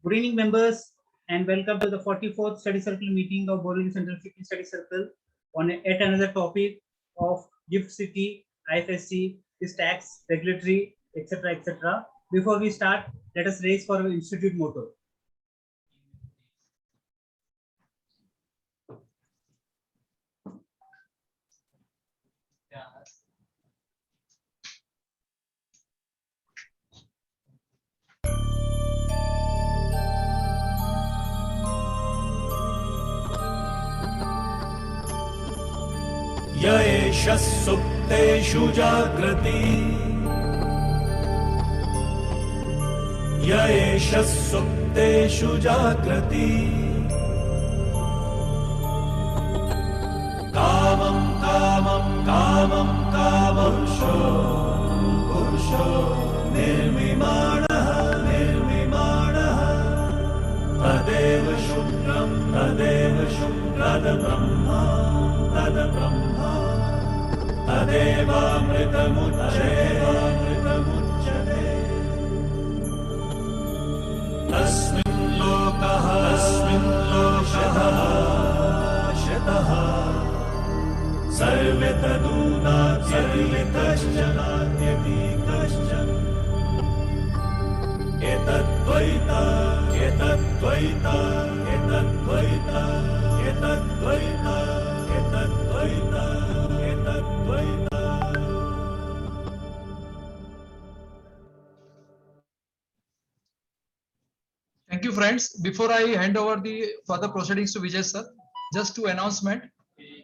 Good evening, members, and welcome to the 44th Study Circle meeting of Borivali Central City Study Circle on yet another topic of Gift City, IFSC, this tax, regulatory, etc. etc. Before we start, let us raise for our institute motto. य एष सुप्तेषु जाग्रति य एष सुप्तेषु जाग्रति कामं कामं कामं कामपुरुषो पुरुषो निर्विमाणः निर्विमाणः तदेव शुक्रं तद्ब्रह्मा तद्ब्रह्मा तदेवामृतमुच्यते तस्मिन् लोकः शतः सर्वे तदूनात्यपि कश्चन एतद्द्वैता एतद्द्वैता एतद्द्वैता एतद्द्वैता एतद्द्वैता एतद्द्वैता. Thank you, friends. Before I hand over the further proceedings to Vijay sir, just two announcement.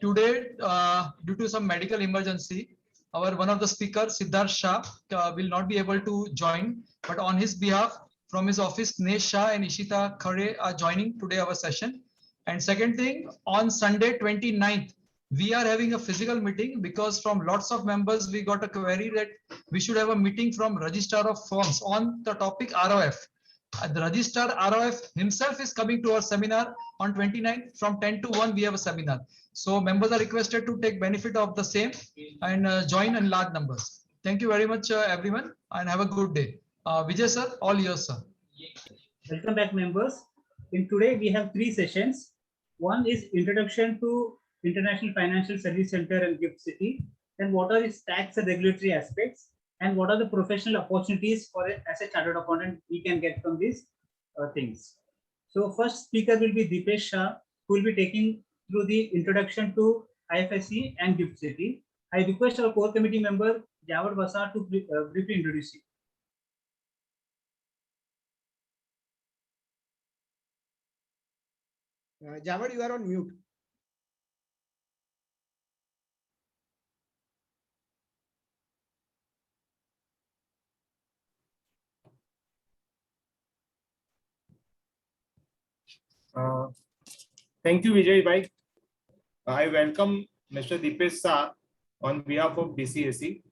Today, due to some medical emergency, one of the speakers, Siddharth Shah, will not be able to join. But on his behalf, from his office, Nesh Shah and Ishita Khare are joining today our session. And second thing, on Sunday 29th, we are having a physical meeting because from lots of members, we got a query that we should have a meeting from Registrar of Firms on the topic ROF. The Registrar ROF himself is coming to our seminar on 29th from 10 to 1. We have a seminar. So members are requested to take benefit of the same and join in large numbers. Thank you very much, everyone, and have a good day. Vijay sir, all yours, sir. Welcome back, members. In today, we have three sessions. One is Introduction to International Financial Service Center and Gift City. Then what are its tax and regulatory aspects? And what are the professional opportunities for as a chartered accountant we can get from these things. So first speaker will be Dipesh Shah, who will be taking through the introduction to IFSC and Gift City. I request our core committee member Jawad Basar to briefly introduce you. Jawad, you are on mute. Thank you, Vijay bhai. I welcome Mr. Dipesh Shah on behalf of DCSE.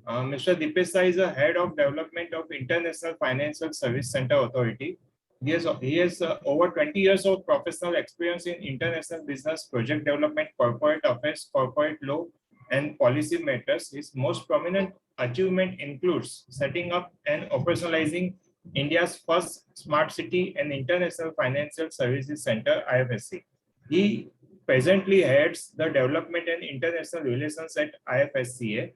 Mr. Dipesh Shah is the head of development of International Financial Service Center Authority. He has over 20 years of professional experience in international business, project development, corporate affairs, corporate law, and policy matters. His most prominent achievement includes setting up and operationalizing India's first smart city and international financial services center, IFSC. He presently heads the development and international relations at IFSCA.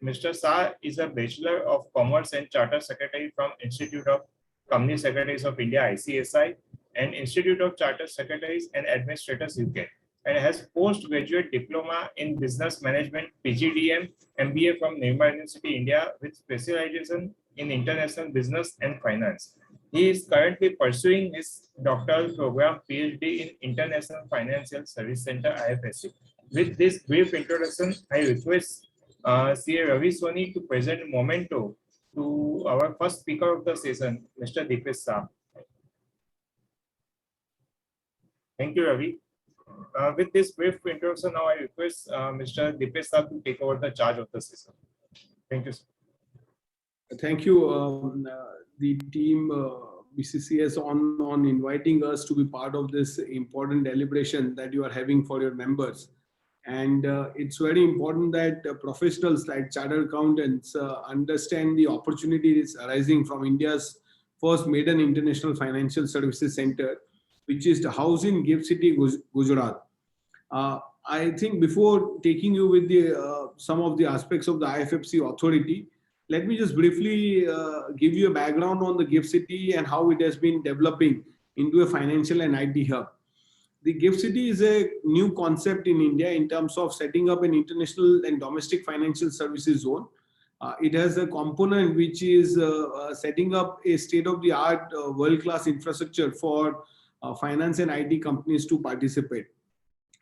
Mr. Shah is a Bachelor of Commerce and Chartered Secretary from Institute of Company Secretaries of India, ICSI, and Institute of Chartered Secretaries and Administrators, UK, and has postgraduate diploma in business management, PGDM, MBA from Nirma University, India, with specialization in international business and finance. He is currently pursuing his doctoral program, PhD in International Financial Service Center, IFSC. With this brief introduction, I request CA Ravi Soni to present memento to our first speaker of the session, Mr. Dipesh Shah. Thank you, Ravi. With this brief introduction, now I request Mr. Dipesh Shah to take over the charge of the session. Thank you, sir. Thank you, the team BCCS on inviting us to be part of this important deliberation that you are having for your members. And it's very important that professionals like chartered accountants understand the opportunities arising from India's first maiden international financial services center, which is housed in GIFT City, Gujarat. I think before taking you with the some of the aspects of the IFFC authority, let me just briefly give you a background on the GIFT City and how it has been developing into a financial and IT hub. The GIFT City is a new concept in India in terms of setting up an international and domestic financial services zone. It has a component which is setting up a state-of-the-art world-class infrastructure for finance and IT companies to participate.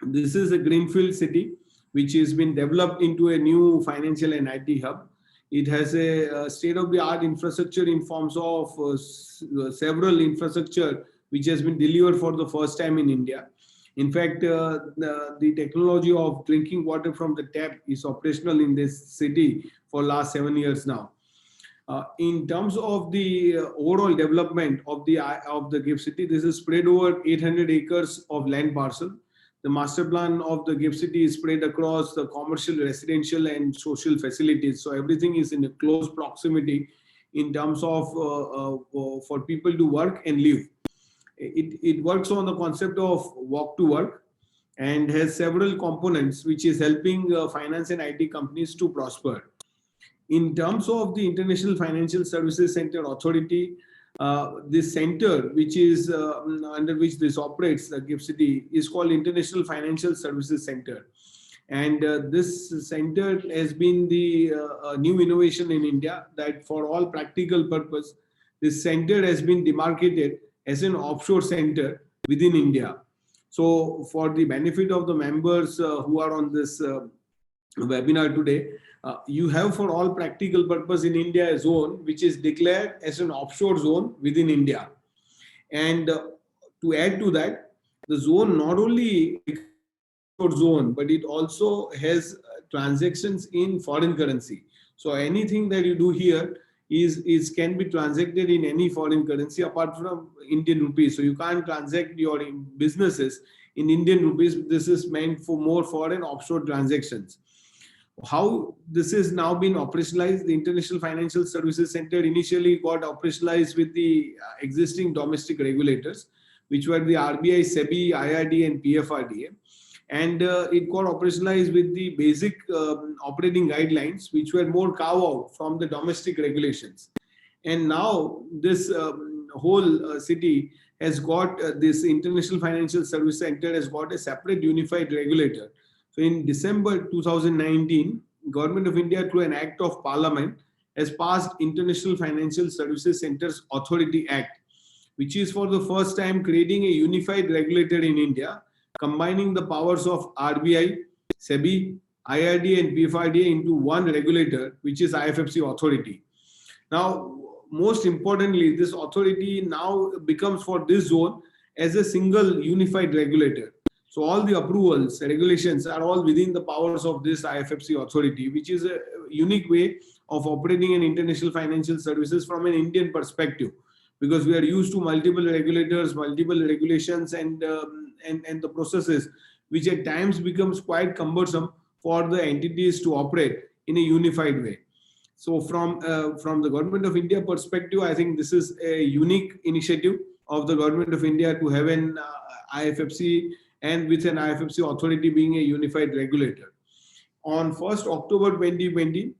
This is a greenfield city which has been developed into a new financial and IT hub. It has a state-of-the-art infrastructure in forms of several infrastructure which has been delivered for the first time in India. In fact, the technology of drinking water from the tap is operational in this city for last 7 years now. In terms of the overall development of the GIFT City, this is spread over 800 acres of land parcel. The master plan of the GIFT City is spread across the commercial, residential, and social facilities. So everything is in a close proximity in terms of for people to work and live. It works on the concept of walk to work and has several components which is helping finance and IT companies to prosper. In terms of the International Financial Services Center Authority, this center, which is under which this operates, the GIFT City, is called International Financial Services Center. And this center has been the new innovation in India that for all practical purpose, this center has been demarcated as an offshore center within India. So for the benefit of the members who are on this webinar today, you have for all practical purpose in India a zone which is declared as an offshore zone within India. And to add to that, the zone not only offshore zone, but it also has transactions in foreign currency. So anything that you do here is can be transacted in any foreign currency apart from Indian rupees. So you can't transact your businesses in Indian rupees. This is meant for more foreign offshore transactions. How this is now been operationalized, the International Financial Services Center initially got operationalized with the existing domestic regulators, which were the RBI, SEBI, IRD, and PFRDA. And it got operationalized with the basic operating guidelines, which were more carved out from the domestic regulations. And now this whole city has got this International Financial Service Center has got a separate unified regulator. So in December 2019, Government of India through an act of Parliament has passed International Financial Services Centers Authority Act, which is for the first time creating a unified regulator in India, combining the powers of RBI, SEBI, IRD and PFRDA into one regulator, which is IFFC authority. Now, most importantly, this authority now becomes for this zone as a single unified regulator. So all the approvals, regulations are all within the powers of this IFFC authority, which is a unique way of operating an international financial services from an Indian perspective, because we are used to multiple regulators, multiple regulations, and the processes, which at times becomes quite cumbersome for the entities to operate in a unified way. So from the Government of India perspective, I think this is a unique initiative of the Government of India to have an IFFC, and with an IFFC authority being a unified regulator. On 1st October 2020,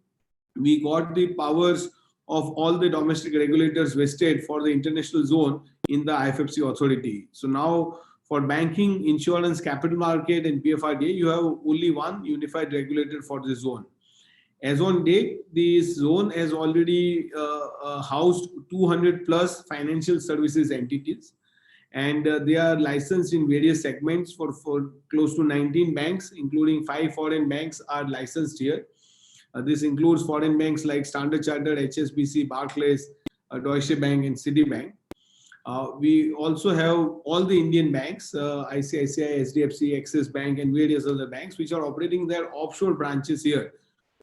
we got the powers of all the domestic regulators vested for the international zone in the IFFC authority. So now for banking, insurance, capital market, and PFRDA, you have only one unified regulator for this zone. As on date, this zone has already housed 200 plus financial services entities, and they are licensed in various segments for close to 19 banks, including 5 foreign banks are licensed here. This includes foreign banks like Standard Chartered, HSBC, Barclays, Deutsche Bank, and Citibank. We also have all the Indian banks, ICICI, SDFC, Axis Bank, and various other banks, which are operating their offshore branches here.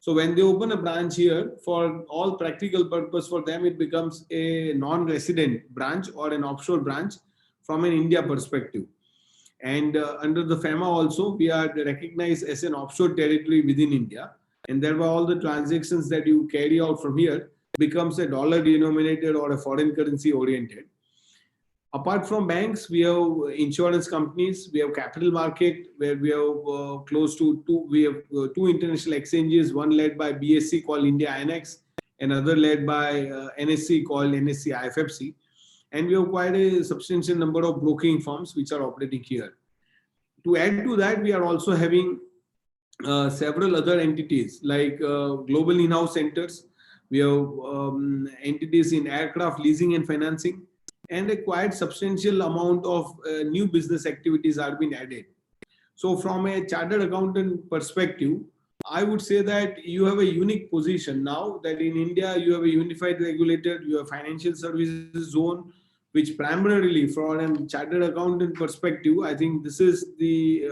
So when they open a branch here, for all practical purpose for them, it becomes a non-resident branch or an offshore branch from an India perspective. And under the FEMA also, we are recognized as an offshore territory within India. And there were all the transactions that you carry out from here becomes a dollar denominated or a foreign currency oriented. Apart from banks, we have insurance companies, we have capital market where we have two international exchanges, one led by BSE called India INX, another led by NSE called NSE IFFC. And we have quite a substantial number of broking firms which are operating here. To add to that, we are also having several other entities like global in-house centers. We have entities in aircraft leasing and financing, and a quite substantial amount of new business activities are being added. So from a chartered accountant perspective, I would say that you have a unique position now that in India, you have a unified regulator, you have financial services zone, which primarily from a chartered accountant perspective, I think this is the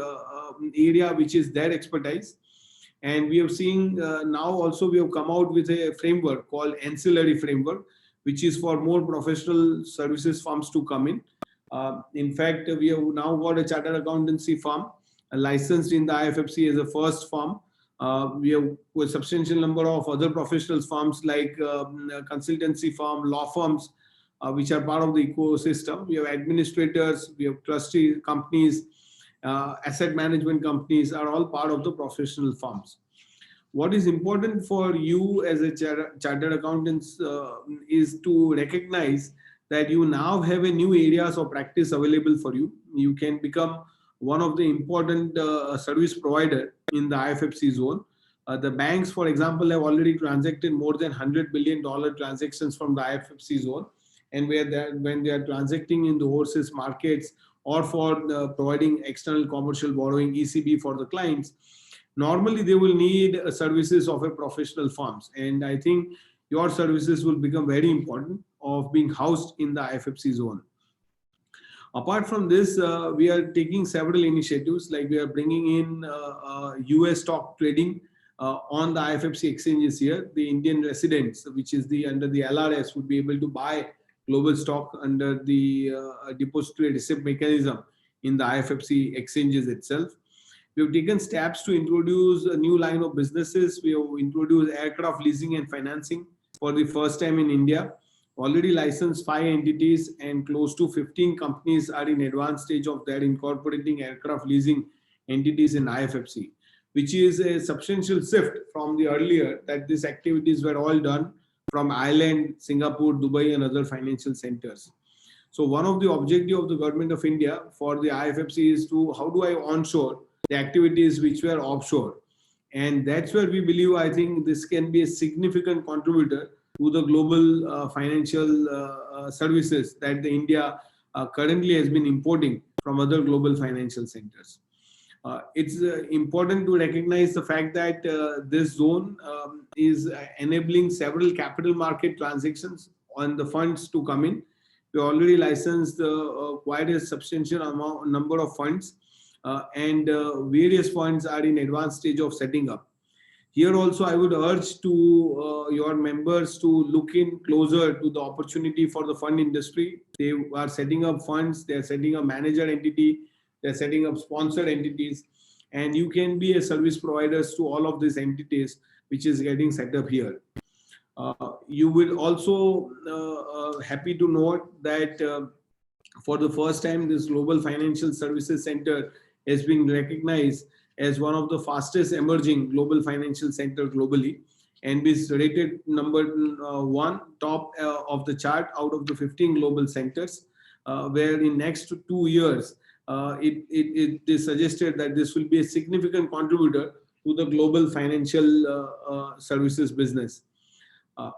area which is their expertise. And we have seen now also we have come out with a framework called ancillary framework, which is for more professional services firms to come in. In fact, we have now got a chartered accountancy firm licensed in the IFFC as a first firm. We have a substantial number of other professional firms like consultancy firm, law firms, which are part of the ecosystem. We have administrators, we have trustee companies, asset management companies are all part of the professional firms. What is important for you as a chartered accountants is to recognize that you now have a new areas of practice available for you. You can become one of the important service provider in the IFFC zone. The banks, for example, have already transacted more than $100 billion transactions from the IFFC zone. And when they are transacting in the overseas markets or for providing external commercial borrowing, ECB for the clients, normally they will need services of a professional firms. And I think your services will become very important of being housed in the IFFC zone. Apart from this, we are taking several initiatives, like we are bringing in US stock trading on the IFFC exchanges here. The Indian residents, which is under the LRS, would be able to buy global stock under the depository receipt mechanism in the IFFC exchanges itself. We have taken steps to introduce a new line of businesses. We have introduced aircraft leasing and financing for the first time in India. Already licensed 5 entities and close to 15 companies are in advanced stage of their incorporating aircraft leasing entities in IFFC, which is a substantial shift from the earlier that these activities were all done from Ireland, Singapore, Dubai, and other financial centers. So one of the objectives of the government of India for the IFFC is to how do I onshore the activities which were offshore. And that's where we believe, I think this can be a significant contributor to the global financial services that the India currently has been importing from other global financial centers. It's important to recognize the fact that this zone is enabling several capital market transactions on the funds to come in. We already licensed quite a substantial number of funds and various funds are in advanced stage of setting up. Here also, I would urge to your members to look in closer to the opportunity for the fund industry. They are setting up funds, they are setting up manager entity, they're setting up sponsored entities, and you can be a service providers to all of these entities, which is getting set up here. You will also happy to note that for the first time, this Global Financial Services Center has been recognized as one of the fastest emerging global financial center globally, and is rated number 1 top of the chart out of the 15 global centers, where in next 2 years, it is suggested that this will be a significant contributor to the global financial services business.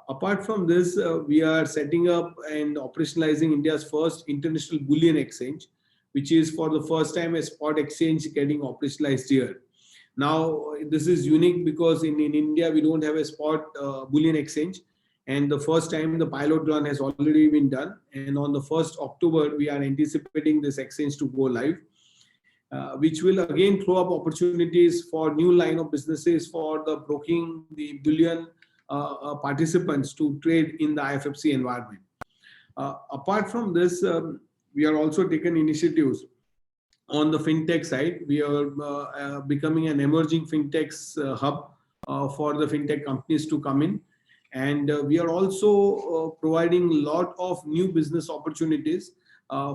Apart from this, we are setting up and operationalizing India's first international bullion exchange, which is for the first time a spot exchange getting operationalized here. Now, this is unique because in India, we don't have a spot bullion exchange. And the first time the pilot run has already been done. And on the 1st October, we are anticipating this exchange to go live, which will again throw up opportunities for new line of businesses for the broking, the bullion participants to trade in the IFFC environment. Apart from this, we are also taking initiatives on the fintech side. We are becoming an emerging fintech hub for the fintech companies to come in. And we are also providing a lot of new business opportunities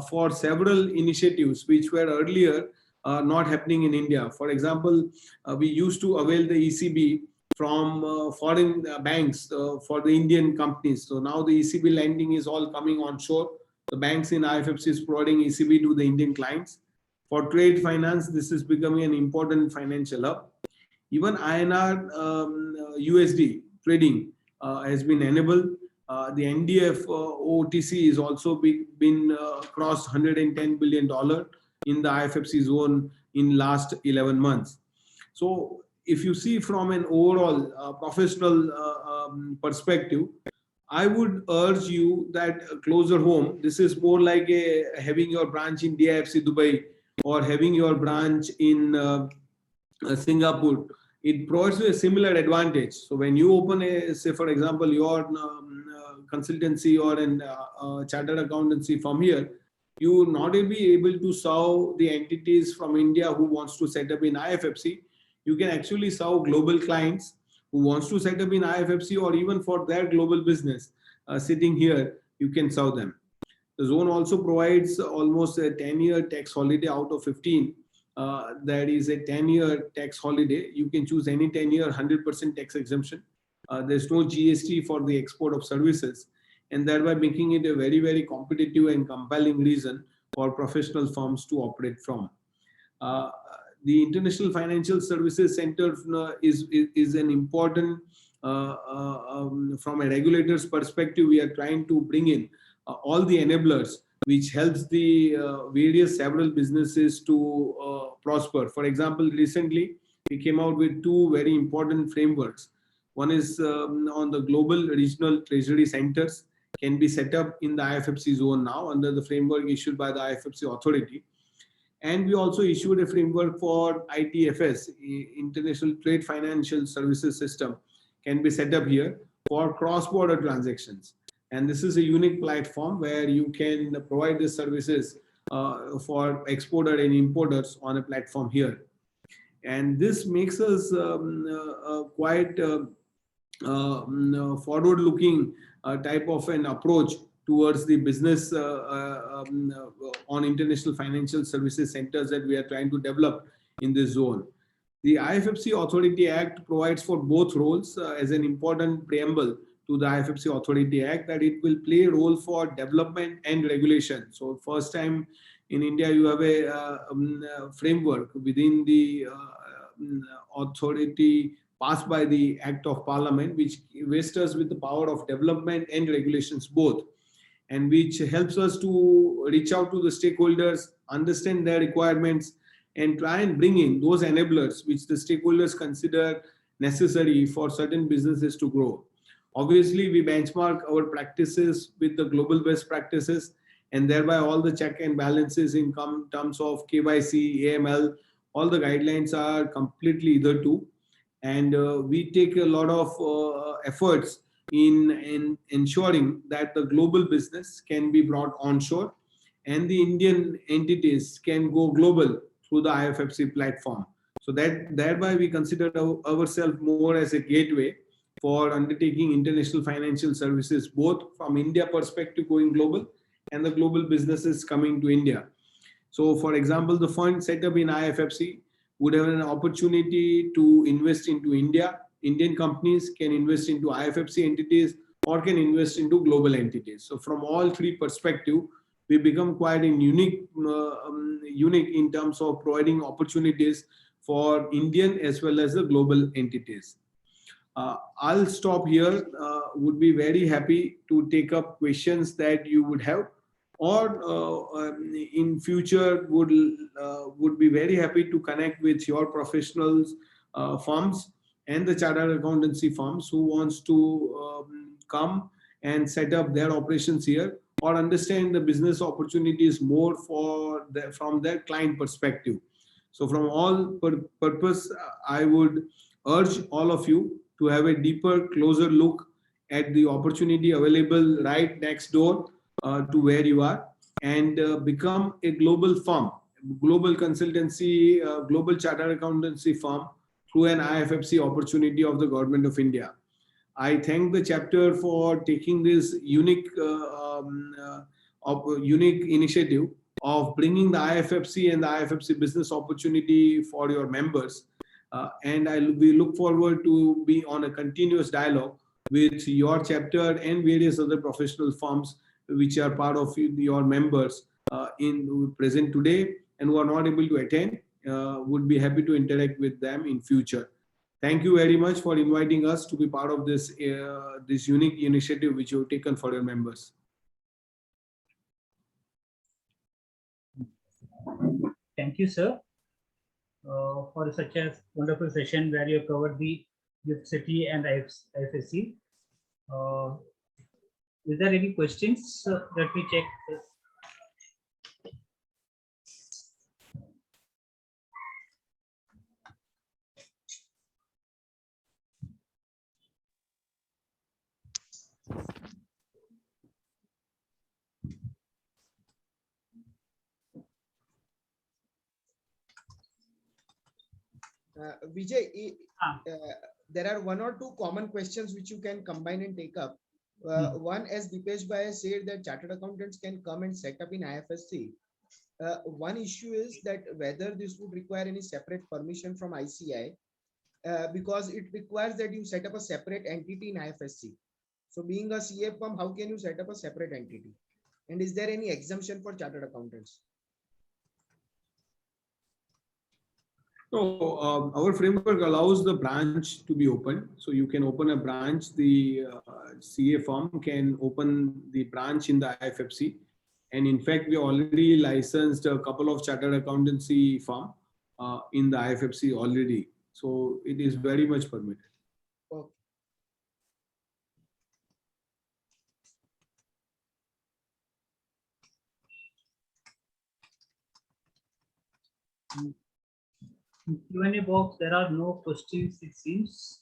for several initiatives which were earlier not happening in India. For example, we used to avail the ECB from foreign banks for the Indian companies. So now the ECB lending is all coming onshore. The banks in IFFC is providing ECB to the Indian clients. For trade finance, this is becoming an important financial hub. Even INR USD trading has been enabled. The NDF OTC is also been crossed $110 billion in the IFFC zone in last 11 months. So if you see from an overall professional perspective, I would urge you that closer home, this is more like having your branch in DIFC Dubai or having your branch in Singapore. It provides you a similar advantage. So when you open say for example, your consultancy or a chartered accountancy firm here, you will not be able to serve the entities from India who wants to set up in IFFC. You can actually serve global clients who wants to set up in IFFC, or even for their global business sitting here, you can serve them. The zone also provides almost a 10-year tax holiday out of 15. That is a 10-year tax holiday. You can choose any 10-year 100% tax exemption. There's no GST for the export of services, and thereby making it a very, very competitive and compelling reason for professional firms to operate from. The International Financial Services Center is an important, from a regulator's perspective, we are trying to bring in all the enablers which helps the various several businesses to prosper. For example, recently we came out with two very important frameworks. One is on the global regional treasury centers can be set up in the IFFC zone now under the framework issued by the IFFC authority. And we also issued a framework for ITFS, International Trade Financial Services System, can be set up here for cross-border transactions. And this is a unique platform where you can provide the services for exporter and importers on a platform here. And this makes us quite forward-looking type of an approach towards the business on international financial services centers that we are trying to develop in this zone. The IFFC Authority Act provides for both roles as an important preamble to the IFFC Authority Act, that it will play a role for development and regulation. So first time in India, you have a framework within the authority passed by the Act of Parliament, which vests us with the power of development and regulations both, and which helps us to reach out to the stakeholders, understand their requirements, and try and bring in those enablers which the stakeholders consider necessary for certain businesses to grow. Obviously, we benchmark our practices with the global best practices, and thereby all the check and balances in terms of KYC, AML, all the guidelines are completely hitherto. And we take a lot of efforts in ensuring that the global business can be brought onshore and the Indian entities can go global through the IFFC platform. So that thereby we consider ourselves more as a gateway for undertaking international financial services, both from India perspective going global and the global businesses coming to India. So for example, the fund set up in IFFC would have an opportunity to invest into India. Indian companies can invest into IFFC entities or can invest into global entities. So from all three perspectives, we become quite unique in terms of providing opportunities for Indian as well as the global entities. I'll stop here. Would be very happy to take up questions that you would have, or in future would be very happy to connect with your professionals, firms, and the chartered accountancy firms who wants to come and set up their operations here, or understand the business opportunities more from their client perspective. So from all purpose, I would urge all of you to have a deeper, closer look at the opportunity available right next door to where you are, and become a global firm, global consultancy, global chartered accountancy firm through an IFFC opportunity of the Government of India. I thank the chapter for taking this unique initiative of bringing the IFFC and the IFFC business opportunity for your members. We look forward to be on a continuous dialogue with your chapter and various other professional firms which are part of your members in present today and who are not able to attend. Would be happy to interact with them in future. Thank you very much for inviting us to be part of this this unique initiative which you have taken for your members. Thank you, sir, for such a wonderful session where you covered the GIFT City and IFSC. Is there any questions? Let me check. Vijay, there are one or two common questions which you can combine and take up. One, as Dipesh Bhai said, that chartered accountants can come and set up in IFSC. One issue is that whether this would require any separate permission from ICI, because it requires that you set up a separate entity in IFSC. So being a CA firm, how can you set up a separate entity? And is there any exemption for chartered accountants? So our framework allows the branch to be open. So you can open a branch. The CA firm can open the branch in the IFFC. And in fact, we already licensed a couple of chartered accountancy firm in the IFFC already. So it is very much permitted. Okay. In Q&A box, there are no questions, it seems.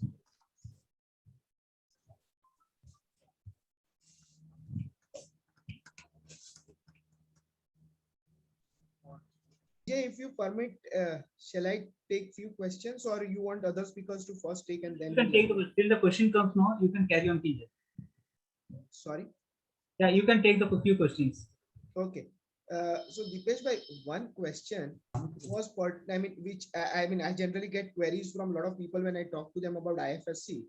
If you permit, shall I take few questions, or you want other speakers to first take and then? You can take till the question comes now. You can carry on, TJ. Sorry. Yeah, you can take the few questions. Okay. So Dipesh bhai, one question was I generally get queries from a lot of people when I talk to them about IFSC,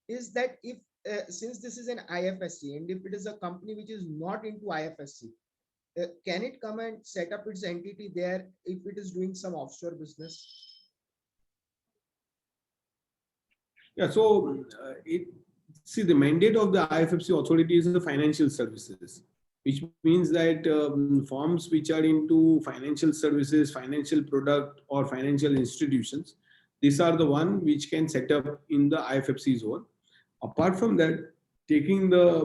is that if since this is an IFSC and if it is a company which is not into IFSC, can it come and set up its entity there if it is doing some offshore business? Yeah, so the mandate of the IFFC authority is the financial services, which means that firms which are into financial services, financial product or financial institutions, these are the one which can set up in the IFFC zone. Apart from that, taking the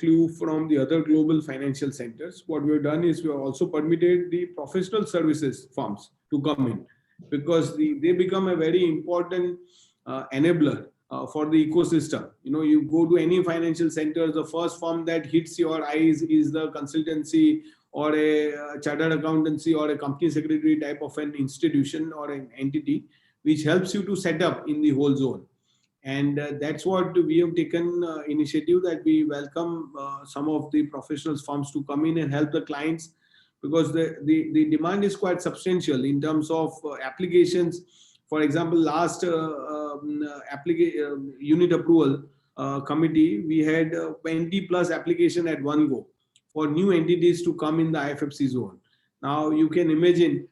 clue from the other global financial centers, what we have done is we have also permitted the professional services firms to come in, because they become a very important enabler for the ecosystem. You know, you go to any financial center, the first firm that hits your eyes is the consultancy or a chartered accountancy or a company secretary type of an institution or an entity, which helps you to set up in the whole zone. And that's what we have taken initiative, that we welcome some of the professional firms to come in and help the clients, because the demand is quite substantial in terms of applications. For example, last unit approval committee, we had 20 plus application at one go for new entities to come in the IFFC zone. Now you can imagine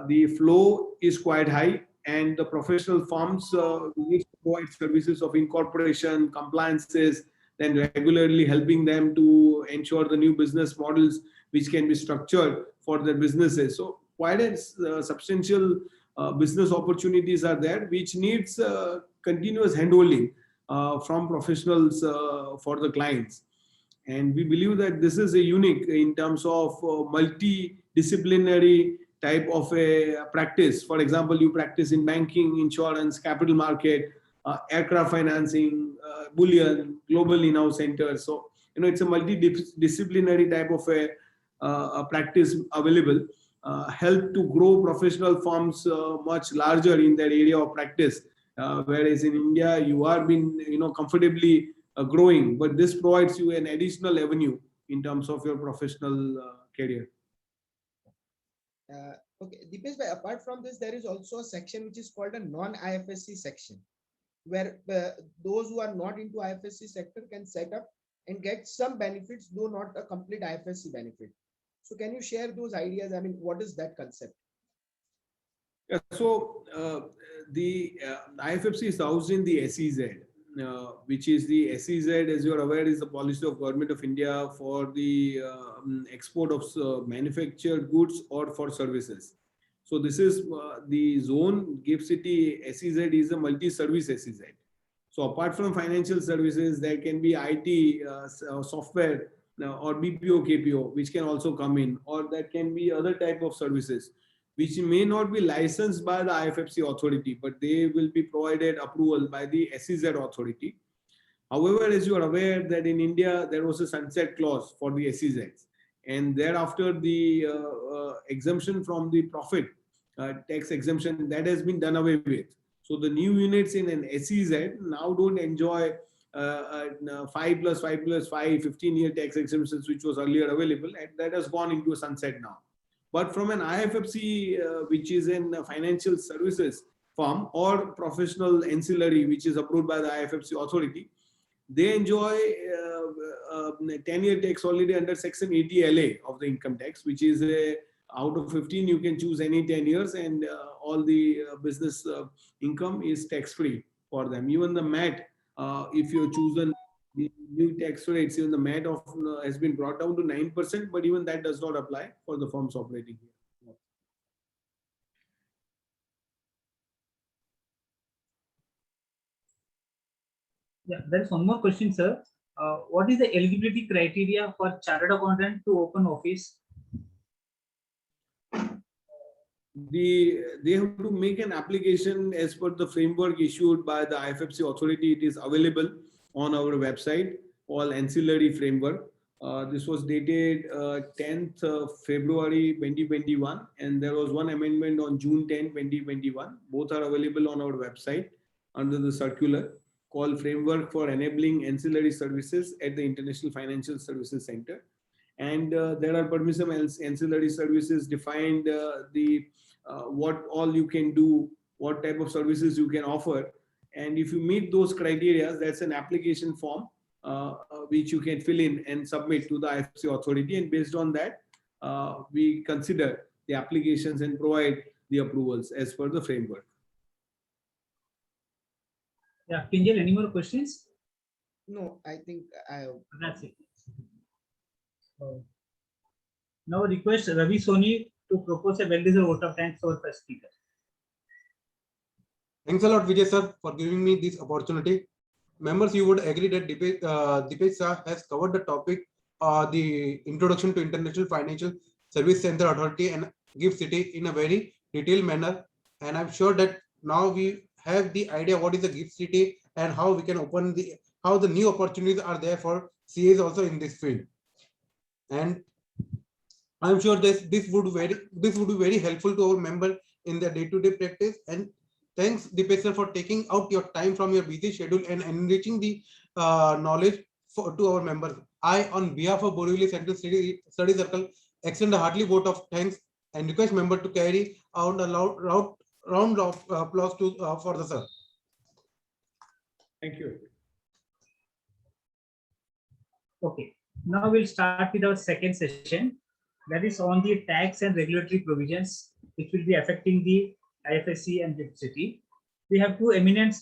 the flow is quite high, and the professional firms need to provide services of incorporation, compliances, then regularly helping them to ensure the new business models which can be structured for their businesses. So quite a substantial business opportunities are there, which needs continuous handholding from professionals for the clients. And we believe that this is a unique in terms of multidisciplinary type of a practice. For example, you practice in banking, insurance, capital market, aircraft financing, bullion, global in-house centers. So, you know, it's a multidisciplinary type of a practice available. Help to grow professional firms much larger in their area of practice, whereas in India you are been comfortably growing, but this provides you an additional avenue in terms of your professional career. Okay, Dipesh, bhai, apart from this, there is also a section which is called a non-IFSC section, where those who are not into IFSC sector can set up and get some benefits, though not a complete IFSC benefit. So can you share those ideas? I mean, what is that concept? Yeah, so the IFFC is housed in the SEZ, which is the SEZ, as you are aware, is the policy of Government of India for the export of manufactured goods or for services. So this is the zone. GIFT City SEZ is a multi-service SEZ. So apart from financial services, there can be IT, software, or BPO, KPO, which can also come in, or that can be other type of services, which may not be licensed by the IFFC authority, but they will be provided approval by the SEZ authority. However, as you are aware that in India, there was a sunset clause for the SEZs, and thereafter the exemption from the profit tax exemption, that has been done away with. So the new units in an SEZ now don't enjoy 5 plus 5 plus 5, 15-year tax exemptions, which was earlier available, and that has gone into a sunset now. But from an IFFC, which is in financial services firm or professional ancillary, which is approved by the IFFC authority, they enjoy 10-year tax holiday under Section 80 LA of the income tax, which is out of 15, you can choose any 10 years, and all the business income is tax-free for them. Even the MAT, if you're chosen the new tax rates, even the MAT has been brought down to 9%, but even that does not apply for the firms operating here. Yeah, there is one more question, sir. What is the eligibility criteria for chartered accountant to open office? They have to make an application as per the framework issued by the IFFC authority. It is available on our website, called Ancillary Framework. This was dated 10th February 2021, and there was one amendment on June 10, 2021. Both are available on our website under the circular called Framework for Enabling Ancillary Services at the International Financial Services Center. And there are permissible ancillary services defined, what all you can do, what type of services you can offer. And if you meet those criteria, that's an application form which you can fill in and submit to the IFFC authority. And based on that, we consider the applications and provide the approvals as per the framework. Yeah, Kinjal, any more questions? No, I think I have. That's it. Now request Ravi Soni to propose a well-deserved vote of thanks to our first speaker. Thanks a lot, Vijay sir, for giving me this opportunity. Members, you would agree that Dipesh sir has covered the topic, the introduction to International Financial Service Center Authority and GIFT City in a very detailed manner. And I'm sure that now we have the idea what is the GIFT City and how we can open how the new opportunities are there for CAs also in this field. And I'm sure this would be very helpful to our member in their day-to-day practice. And thanks, Dipesh sir, for taking out your time from your busy schedule and enriching the knowledge to our members. I, on behalf of Borivali Central Study Circle, extend a hearty vote of thanks and request member to carry out a round of applause for the sir. Thank you. Okay, now we'll start with our second session. That is on the tax and regulatory provisions, which will be affecting the IFSC and GIFT City. We have two eminent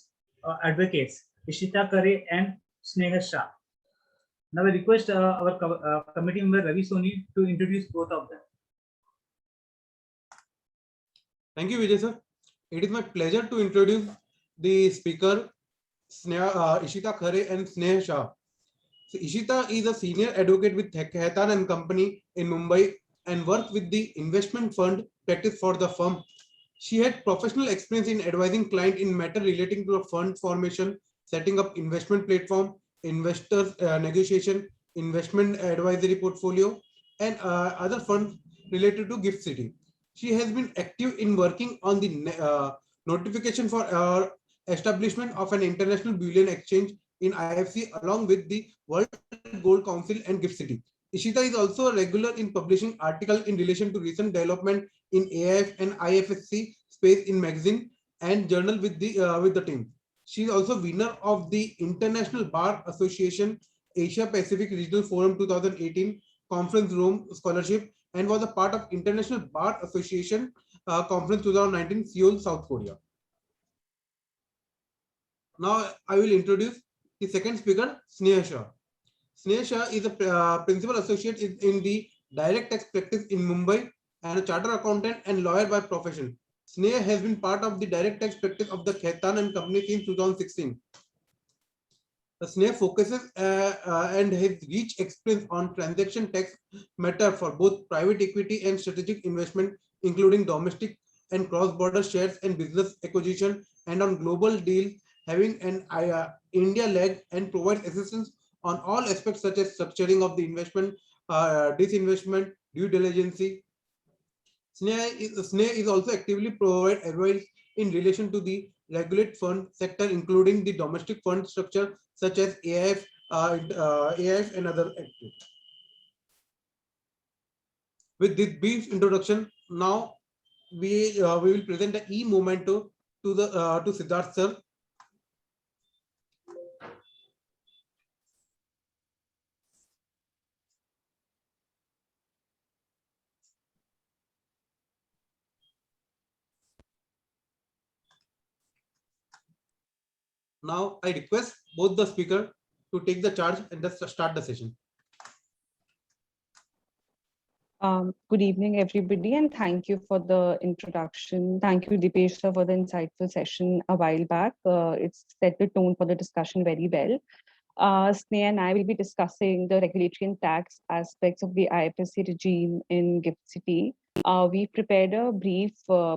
advocates, Ishita Khare and Sneha Shah. Now I request our committee member Ravi Soni to introduce both of them. Thank you, Vijay sir. It is my pleasure to introduce the speaker, Ishita Khare and Sneha Shah. So Ishita is a senior advocate with Khaitan and Company in Mumbai and worked with the investment fund practice for the firm. She had professional experience in advising clients in matter relating to a fund formation, setting up investment platform, investors negotiation, investment advisory portfolio, and other funds related to GIFT City. She has been active in working on the notification for establishment of an international bullion exchange in IFC along with the World Gold Council and GIFT City. Ishita is also a regular in publishing articles in relation to recent development in AIF and IFSC space in magazine and journal with the team. She is also winner of the International Bar Association Asia Pacific Regional Forum 2018 Conference Room Scholarship and was a part of International Bar Association Conference 2019 Seoul, South Korea. Now I will introduce the second speaker, Sneha Shah. Sneha Shah is a principal associate in the direct tax practice in Mumbai and a chartered accountant and lawyer by profession. Sneha has been part of the direct tax practice of the Khaitan and Company since 2016. The Sneha focuses and has rich experience on transaction tax matter for both private equity and strategic investment, including domestic and cross-border shares and business acquisition, and on global deals, having an India leg, and provides assistance on all aspects such as structuring of the investment, disinvestment, due diligence. Sneha is also actively provide advice in relation to the regulated fund sector, including the domestic fund structure such as AIF, AIF and other activities. With this brief introduction, now we will present the e-memento to Siddharth sir. Now I request both the speaker to take the charge and just start the session. Good evening, everybody, and thank you for the introduction. Thank you, Dipesh sir, for the insightful session a while back. It's set the tone for the discussion very well. Sneha and I will be discussing the regulatory and tax aspects of the IFSC regime in GIFT City. We prepared a brief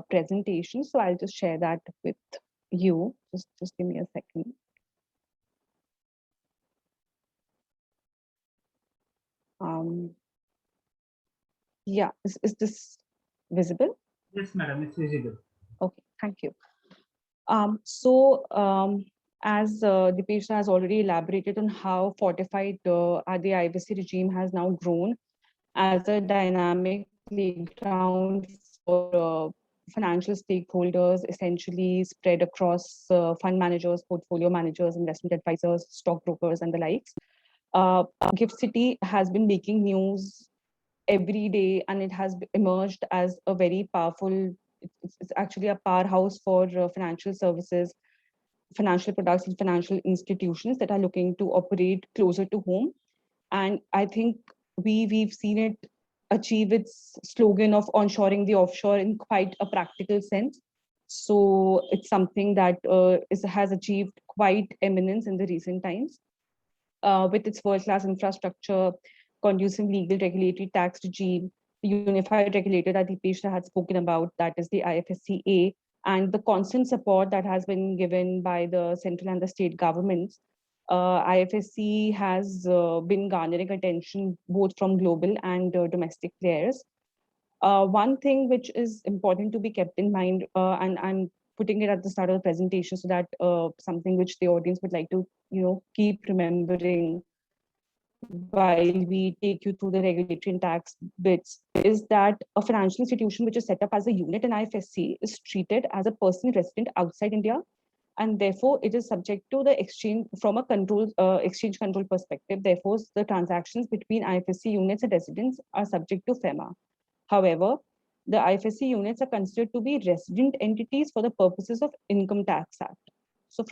presentation, so I'll just share that with you. Just give me a second. Yeah, is this visible? Yes, madam, it's visible. Okay, thank you. As Dipesh has already elaborated on how fortified the IFSC regime has now grown as a dynamic playground for financial stakeholders, essentially spread across fund managers, portfolio managers, investment advisors, stockbrokers, and the likes. GIFT City has been making news every day, and it has emerged as a very powerful, it's actually a powerhouse for financial services, financial products, and financial institutions that are looking to operate closer to home. And I think we've seen it achieve its slogan of onshoring the offshore in quite a practical sense. So it's something that has achieved quite eminence in the recent times. With its world-class infrastructure, conducive legal, regulatory, tax regime, the unified regulator that Dipesh had spoken about, that is the IFSCA, and the constant support that has been given by the central and the state governments, IFSC has been garnering attention both from global and domestic players. One thing which is important to be kept in mind, and I'm putting it at the start of the presentation so that something which the audience would like to keep remembering while we take you through the regulatory and tax bits, is that a financial institution which is set up as a unit in IFSC is treated as a person resident outside India, and therefore it is subject to the exchange from a exchange control perspective. Therefore, the transactions between IFSC units and residents are subject to FEMA. However, the IFSC units are considered to be resident entities for the purposes of Income Tax Act. So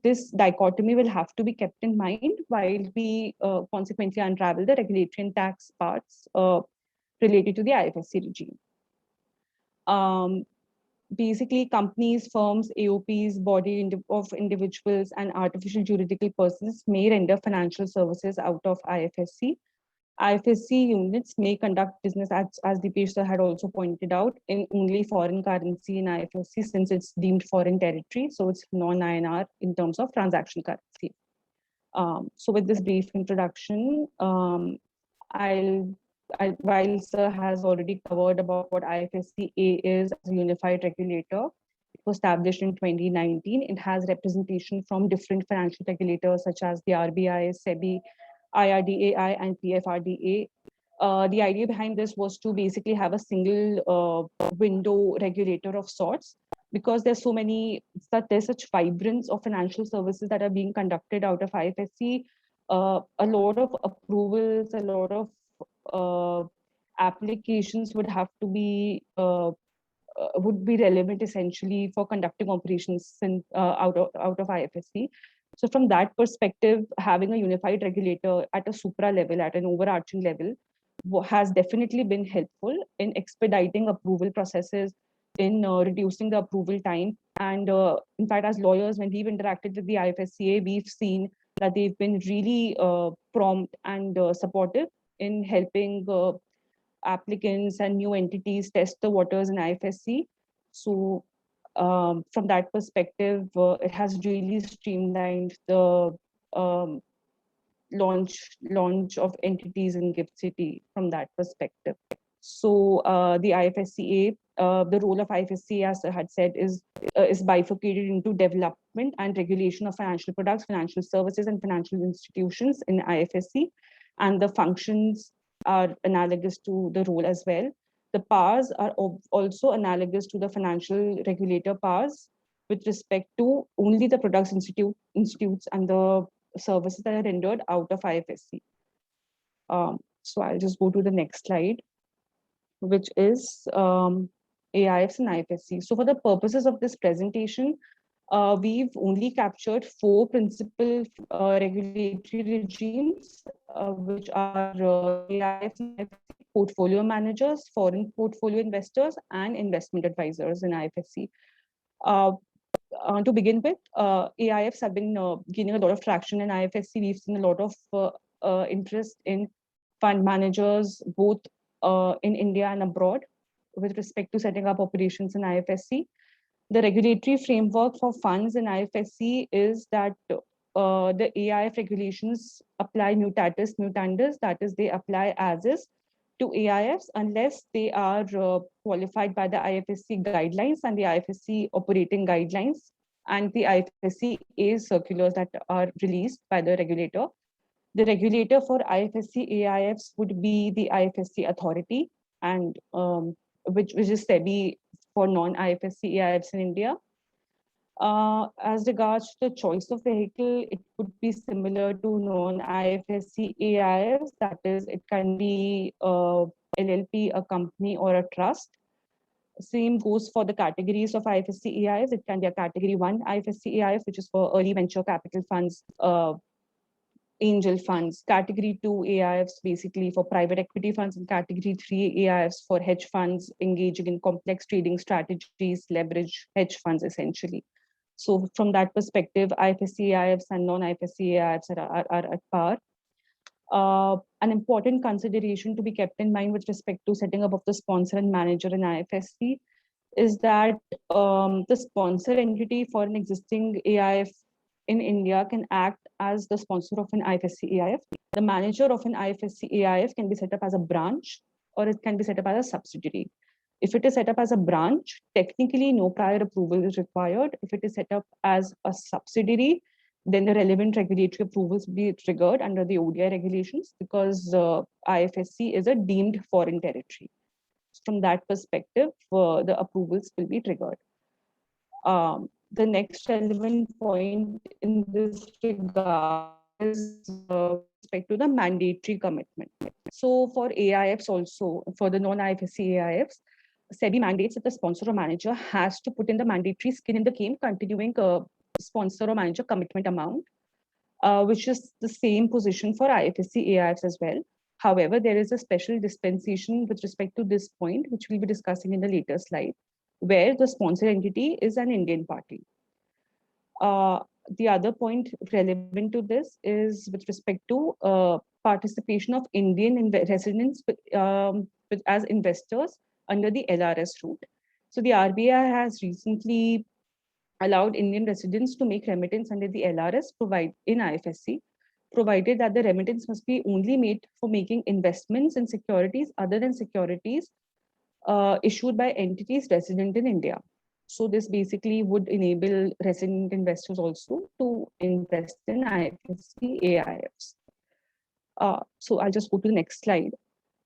this dichotomy will have to be kept in mind while we consequently unravel the regulatory and tax parts related to the IFSC regime. Basically, companies, firms, AOPs, body of individuals, and artificial juridical persons may render financial services out of IFSC. IFSC units may conduct business, as Dipesh sir had also pointed out, in only foreign currency in IFSC since it's deemed foreign territory. So it's non-INR in terms of transaction currency. So with this brief introduction, while sir has already covered about what IFSCA is as a unified regulator, was established in 2019. It has representation from different financial regulators such as the RBI, SEBI, IRDAI, and PFRDA. The idea behind this was to basically have a single window regulator of sorts, because there's such vibrance of financial services that are being conducted out of IFSC. A lot of approvals, a lot of applications would have to be would be relevant essentially for conducting operations out of IFSC. So from that perspective, having a unified regulator at a supra level, at an overarching level, has definitely been helpful in expediting approval processes, in reducing the approval time. And in fact, as lawyers, when we've interacted with the IFSCA, we've seen that they've been really prompt and supportive in helping applicants and new entities test the waters in IFSC. So from that perspective, it has really streamlined the launch of entities in GIFT City from that perspective. So the IFSCA, the role of IFSCA, as I had said, is bifurcated into development and regulation of financial products, financial services, and financial institutions in IFSC, and the functions are analogous to the role as well. The powers are also analogous to the financial regulator powers with respect to only the products institutes and the services that are rendered out of IFSC. So I'll just go to the next slide, which is AIFs and IFSC. So for the purposes of this presentation, we've only captured 4 principal regulatory regimes, which are AIFs and IFSC, portfolio managers, foreign portfolio investors, and investment advisors in IFSC. To begin with, AIFs have been gaining a lot of traction in IFSC. We've seen a lot of interest in fund managers, both in India and abroad, with respect to setting up operations in IFSC. The regulatory framework for funds in IFSC is that the AIF regulations apply mutatis mutandis, that is, they apply as is to AIFs unless they are qualified by the IFSC guidelines and the IFSC operating guidelines and the IFSC circulars that are released by the regulator. The regulator for IFSC AIFs would be the IFSC authority, and which is SEBI for non-IFSC AIFs in India. As regards to the choice of vehicle, it would be similar to non-IFSC AIFs. That is, it can be LLP, a company, or a trust. Same goes for the categories of IFSC AIFs. It can be a category 1 IFSC AIF, which is for early venture capital funds, angel funds, category 2 AIFs basically for private equity funds, and category 3 AIFs for hedge funds engaging in complex trading strategies, leverage hedge funds essentially. So from that perspective, IFSC AIFs and non-IFSC AIFs are at par. An important consideration to be kept in mind with respect to setting up of the sponsor and manager in IFSC is that the sponsor entity for an existing AIF in India can act as the sponsor of an IFSC AIF. The manager of an IFSC AIF can be set up as a branch, or it can be set up as a subsidiary. If it is set up as a branch, technically no prior approval is required. If it is set up as a subsidiary, then the relevant regulatory approvals will be triggered under the ODI regulations, because IFSC is a deemed foreign territory. From that perspective, the approvals will be triggered. The next relevant point in this regard is respect to the mandatory commitment. So for AIFs also, for the non-IFSC AIFs, SEBI mandates that the sponsor or manager has to put in the mandatory skin in the game continuing sponsor or manager commitment amount, which is the same position for IFSC AIFs as well. However, there is a special dispensation with respect to this point, which we'll be discussing in the later slide, where the sponsor entity is an Indian party. The other point relevant to this is with respect to participation of Indian residents as investors under the LRS route. So the RBI has recently allowed Indian residents to make remittance under the LRS in IFSC, provided that the remittance must be only made for making investments in securities other than securities issued by entities resident in India. So this basically would enable resident investors also to invest in IFSC AIFs. So I'll just go to the next slide.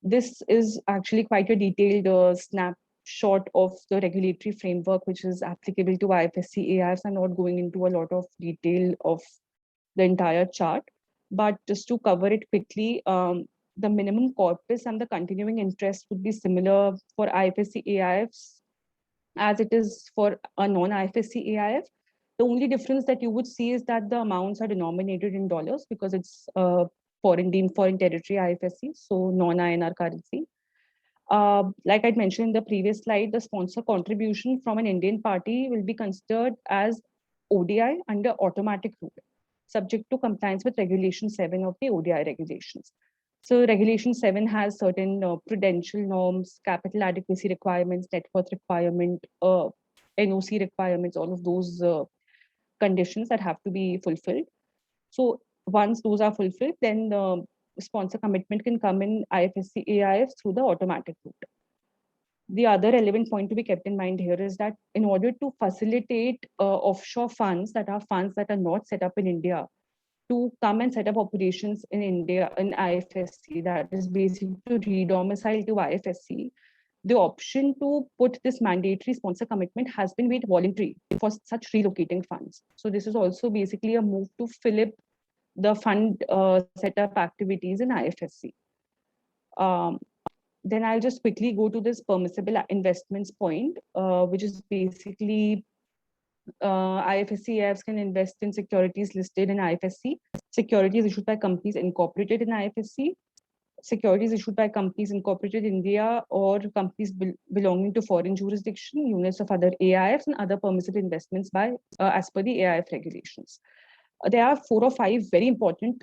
This is actually quite a detailed snapshot of the regulatory framework which is applicable to IFSC AIFs. I'm not going into a lot of detail of the entire chart, but just to cover it quickly, the minimum corpus and the continuing interest would be similar for IFSC AIFs as it is for a non-IFSC AIF. The only difference that you would see is that the amounts are denominated in dollars because it's deemed foreign territory IFSC, so non-INR currency. Like I'd mentioned in the previous slide, the sponsor contribution from an Indian party will be considered as ODI under automatic route, subject to compliance with Regulation 7 of the ODI regulations. So Regulation 7 has certain prudential norms, capital adequacy requirements, net worth requirement, NOC requirements, all of those conditions that have to be fulfilled. So once those are fulfilled, then the sponsor commitment can come in IFSC AIFs through the automatic route. The other relevant point to be kept in mind here is that in order to facilitate offshore funds that are not set up in India to come and set up operations in India in IFSC, that is basically to re-domicile to IFSC, the option to put this mandatory sponsor commitment has been made voluntary for such relocating funds. So this is also basically a move to fill up the fund setup activities in IFSC. Then I'll just quickly go to this permissible investments point, which is basically IFSC AIFs can invest in securities listed in IFSC, securities issued by companies incorporated in IFSC, securities issued by companies incorporated in India or companies belonging to foreign jurisdiction, units of other AIFs, and other permissible investments by as per the AIF regulations. There are 4 or 5 very important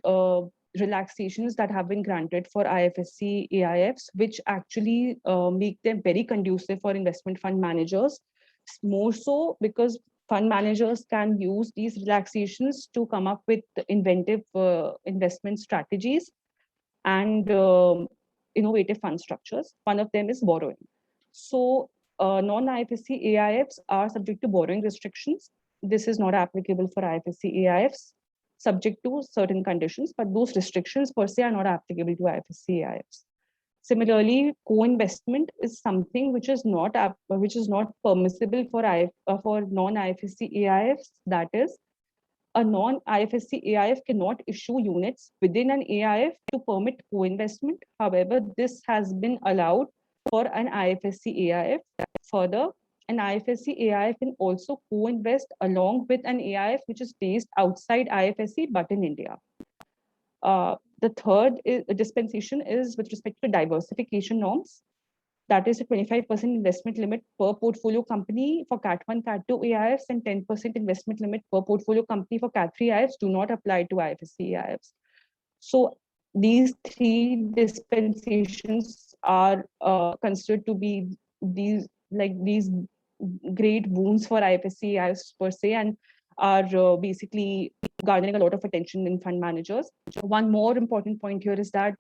relaxations that have been granted for IFSC AIFs, which actually make them very conducive for investment fund managers, more so because fund managers can use these relaxations to come up with inventive investment strategies and innovative fund structures. One of them is borrowing. So non-IFSC AIFs are subject to borrowing restrictions. This is not applicable for IFSC AIFs, subject to certain conditions, but those restrictions per se are not applicable to IFSC AIFs. Similarly, co-investment is something which is not permissible for non-IFSC AIFs. That is, a non-IFSC AIF cannot issue units within an AIF to permit co-investment. However, this has been allowed for an IFSC AIF. Further, an IFSC AIF can also co-invest along with an AIF which is based outside IFSC but in India. The third dispensation is with respect to diversification norms. That is a 25% investment limit per portfolio company for Cat 1, Cat 2 AIFs and 10% investment limit per portfolio company for Cat 3 AIFs do not apply to IFSC AIFs. So these 3 dispensations are considered to be these great boons for IFSC AIFs per se, and are basically garnering a lot of attention in fund managers. One more important point here is that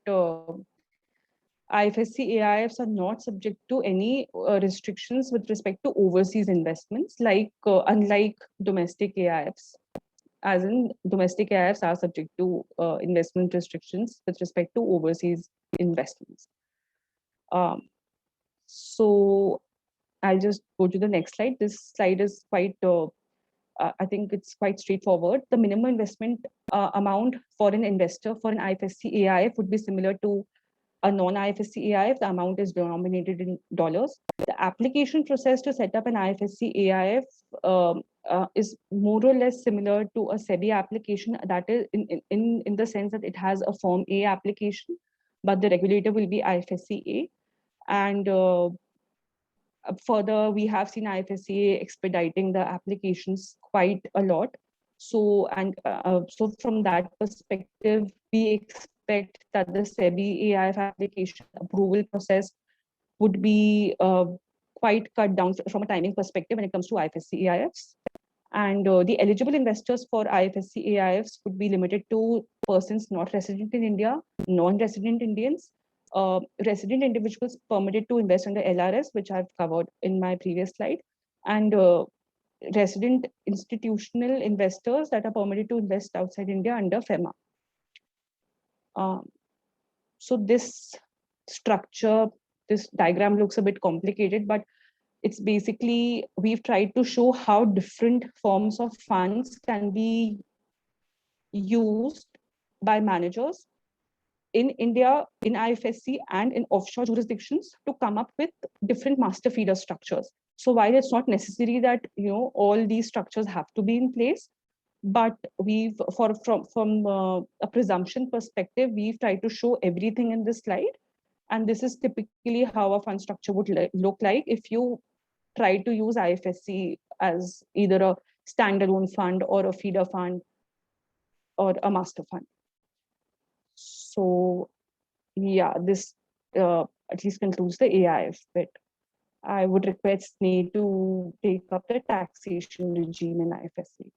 IFSC AIFs are not subject to any restrictions with respect to overseas investments, unlike domestic AIFs. As in, domestic AIFs are subject to investment restrictions with respect to overseas investments. So I'll just go to the next slide. This slide is quite, I think it's quite straightforward. The minimum investment amount for an investor for an IFSC AIF would be similar to a non-IFSC AIF. The amount is denominated in dollars. The application process to set up an IFSC AIF is more or less similar to a SEBI application. That is in the sense that it has a Form A application, but the regulator will be IFSC A. And further, we have seen IFSC expediting the applications quite a lot. So from that perspective, we expect that the SEBI AIF application approval process would be quite cut down from a timing perspective when it comes to IFSC AIFs. And the eligible investors for IFSC AIFs would be limited to persons not resident in India, non-resident Indians, resident individuals permitted to invest under LRS, which I've covered in my previous slide, and resident institutional investors that are permitted to invest outside India under FEMA. So this structure, this diagram looks a bit complicated, but it's basically, we've tried to show how different forms of funds can be used by managers in India, in IFSC, and in offshore jurisdictions to come up with different master feeder structures. So while it's not necessary that all these structures have to be in place, but we've from a presumption perspective, we've tried to show everything in this slide. And this is typically how a fund structure would look like if you try to use IFSC as either a standalone fund or a feeder fund or a master fund. So yeah, this at least concludes the AIF bit. I would request Sneh to take up the taxation regime in IFSC.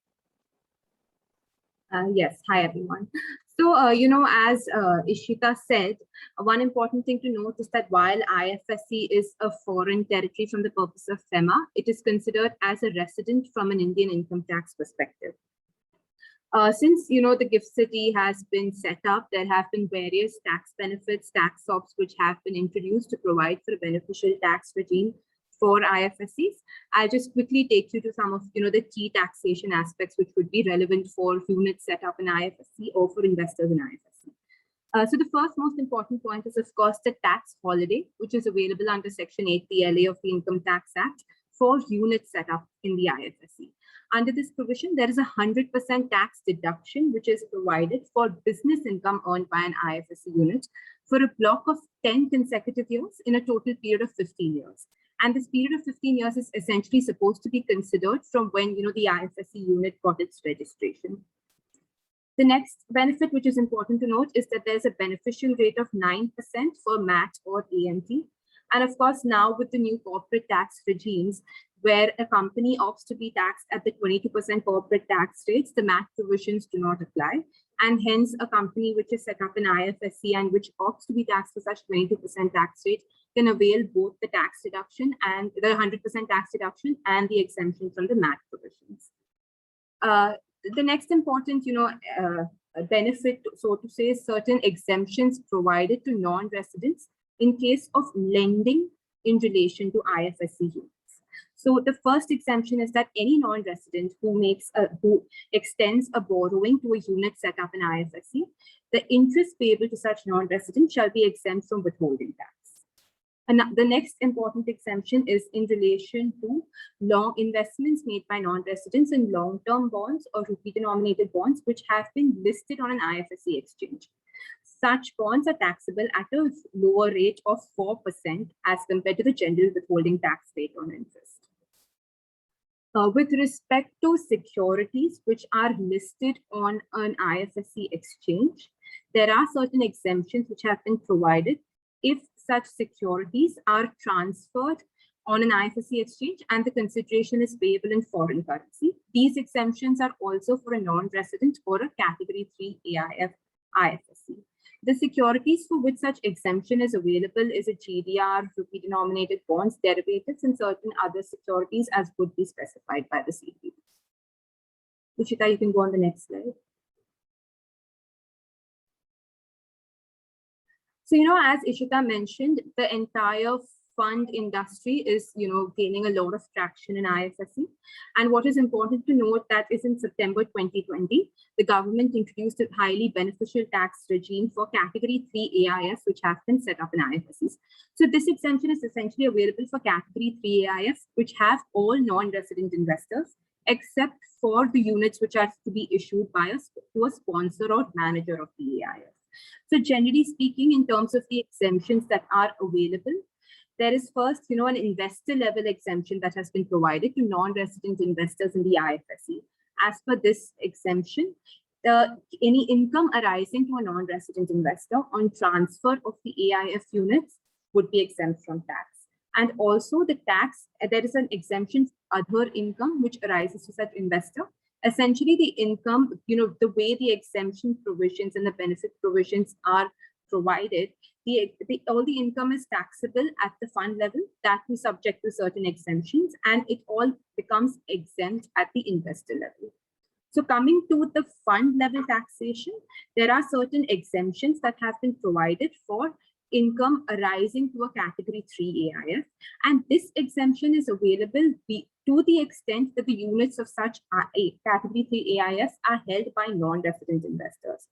Yes, hi everyone. So, as Ishita said, one important thing to note is that while IFSC is a foreign territory from the purpose of FEMA, it is considered as a resident from an Indian income tax perspective. Since, the GIFT City has been set up, there have been various tax benefits, tax ops, which have been introduced to provide for a beneficial tax regime for IFSCs. I'll just quickly take you to some of the key taxation aspects which would be relevant for units set up in IFSC or for investors in IFSC. So the first most important point is, of course, the tax holiday, which is available under Section 8(LA) of the Income Tax Act for units set up in the IFSC. Under this provision, there is a 100% tax deduction which is provided for business income earned by an IFSC unit for a block of 10 consecutive years in a total period of 15 years. And this period of 15 years is essentially supposed to be considered from when the IFSC unit got its registration. The next benefit, which is important to note, is that there's a beneficial rate of 9% for MAT or AMT. And of course, now with the new corporate tax regimes, where a company opts to be taxed at the 22% corporate tax rates, the MAT provisions do not apply. And hence, a company which is set up in IFSC and which opts to be taxed for such 22% tax rate can avail both the tax deduction and the 100% tax deduction and the exemption from the MAT provisions. The next important, benefit, so to say, is certain exemptions provided to non-residents in case of lending in relation to IFSC units. So the first exemption is that any non-resident who extends a borrowing to a unit set up in IFSC, the interest payable to such non-resident shall be exempt from withholding tax. And the next important exemption is in relation to long investments made by non-residents in long-term bonds or rupee-denominated bonds which have been listed on an IFSC exchange. Such bonds are taxable at a lower rate of 4% as compared to the general withholding tax rate on interest. With respect to securities which are listed on an IFSC exchange, there are certain exemptions which have been provided if such securities are transferred on an IFSC exchange and the consideration is payable in foreign currency. These exemptions are also for a non-resident or a Category 3 AIF IFSC. The securities for which such exemption is available is a GDR, rupee-denominated bonds, derivatives, and certain other securities as would be specified by the CP. Ishita, you can go on the next slide. So, as Ishita mentioned, the entire fund industry is, gaining a lot of traction in IFSC. And what is important to note that is in September 2020, the government introduced a highly beneficial tax regime for Category 3 AIFs, which have been set up in IFSCs. So this exemption is essentially available for Category 3 AIFs, which have all non-resident investors, except for the units which are to be issued by to a sponsor or manager of the AIF. So generally speaking, in terms of the exemptions that are available, there is first, an investor level exemption that has been provided to non-resident investors in the IFSC. As per this exemption, any income arising to a non-resident investor on transfer of the AIF units would be exempt from tax. And also the tax, there is an exemption for other income which arises to such investor. Essentially the income, the way the exemption provisions and the benefit provisions are provided all the income is taxable at the fund level, that is subject to certain exemptions, and it all becomes exempt at the investor level. So coming to the fund level taxation, there are certain exemptions that have been provided for income arising to a category 3 AIF. And this exemption is available to the extent that the units of such category 3 AIFs are held by non-resident investors.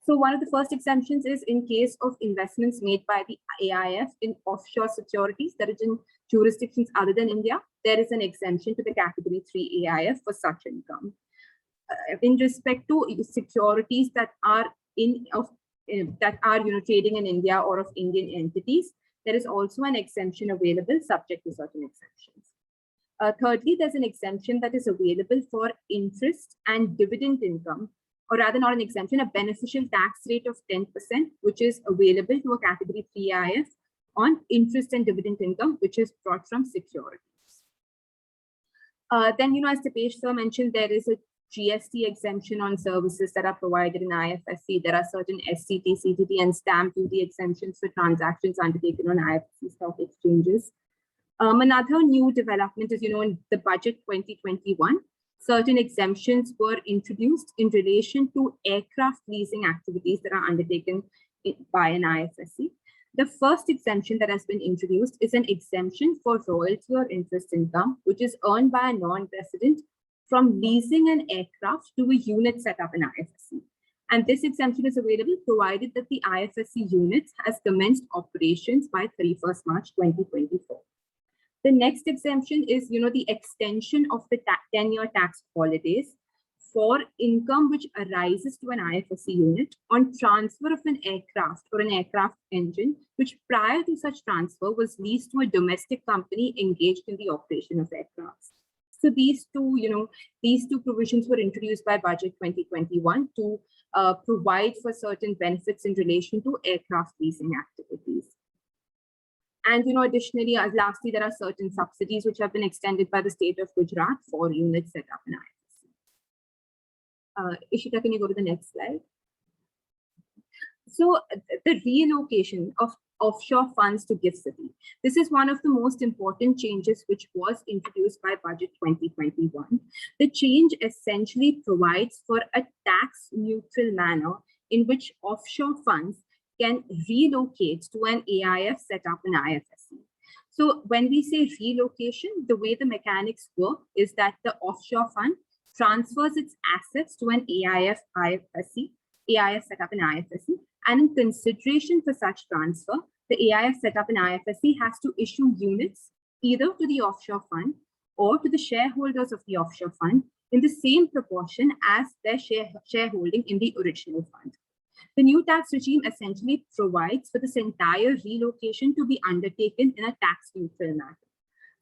So one of the first exemptions is in case of investments made by the AIF in offshore securities that is in jurisdictions other than India, there is an exemption to the category 3 AIF for such income. In respect to securities that are trading in India or of Indian entities, there is also an exemption available subject to certain exemptions. Thirdly, there's an exemption that is available for interest and dividend income, or rather not an exemption, a beneficial tax rate of 10%, which is available to a category 3 AIF on interest and dividend income, which is brought from securities. Then, as Dipesh sir mentioned, there is a GST exemption on services that are provided in IFSC. There are certain SCT, CTT, and stamp duty exemptions for transactions undertaken on IFSC stock exchanges. Another new development is, in the budget 2021, certain exemptions were introduced in relation to aircraft leasing activities that are undertaken by an IFSC. The first exemption that has been introduced is an exemption for royalty or interest income, which is earned by a non-resident from leasing an aircraft to a unit set up in IFSC. And this exemption is available provided that the IFSC units has commenced operations by 31st March 2024. The next exemption is, the extension of the 10-year tax holidays for income which arises to an IFSC unit on transfer of an aircraft or an aircraft engine, which prior to such transfer was leased to a domestic company engaged in the operation of aircrafts. So these two provisions were introduced by Budget 2021 to provide for certain benefits in relation to aircraft leasing activities. And additionally, lastly, there are certain subsidies which have been extended by the state of Gujarat for units set up in IFSC. Ishita, can you go to the next slide? So the relocation of offshore funds to GIFT City. This is one of the most important changes which was introduced by Budget 2021. The change essentially provides for a tax-neutral manner in which offshore funds can relocate to an AIF set up in IFSC. So when we say relocation, the way the mechanics work is that the offshore fund transfers its assets to an AIF set up in IFSC, and in consideration for such transfer, the AIF set up in IFSC has to issue units either to the offshore fund or to the shareholders of the offshore fund in the same proportion as their shareholding in the original fund. The new tax regime essentially provides for this entire relocation to be undertaken in a tax-neutral manner.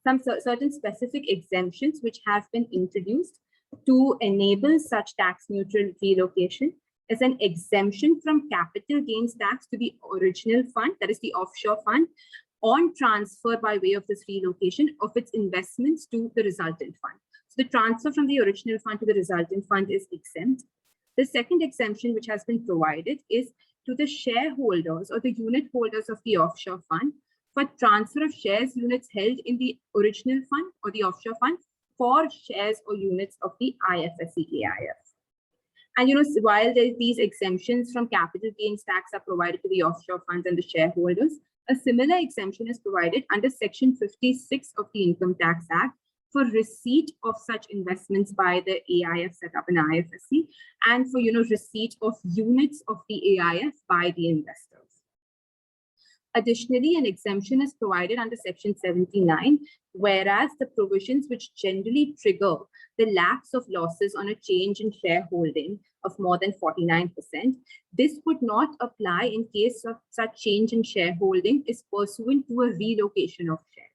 Some certain specific exemptions which have been introduced to enable such tax-neutral relocation is an exemption from capital gains tax to the original fund, that is the offshore fund, on transfer by way of this relocation of its investments to the resultant fund. So the transfer from the original fund to the resultant fund is exempt. The second exemption which has been provided is to the shareholders or the unit holders of the offshore fund for transfer of shares units held in the original fund or the offshore fund for shares or units of the IFSC AIF. And while these exemptions from capital gains tax are provided to the offshore funds and the shareholders, a similar exemption is provided under Section 56 of the Income Tax Act for receipt of such investments by the AIF set up in IFSC, and for receipt of units of the AIF by the investors. Additionally, an exemption is provided under Section 79, whereas the provisions which generally trigger the lapse of losses on a change in shareholding of more than 49%, this would not apply in case of such change in shareholding is pursuant to a relocation of shares.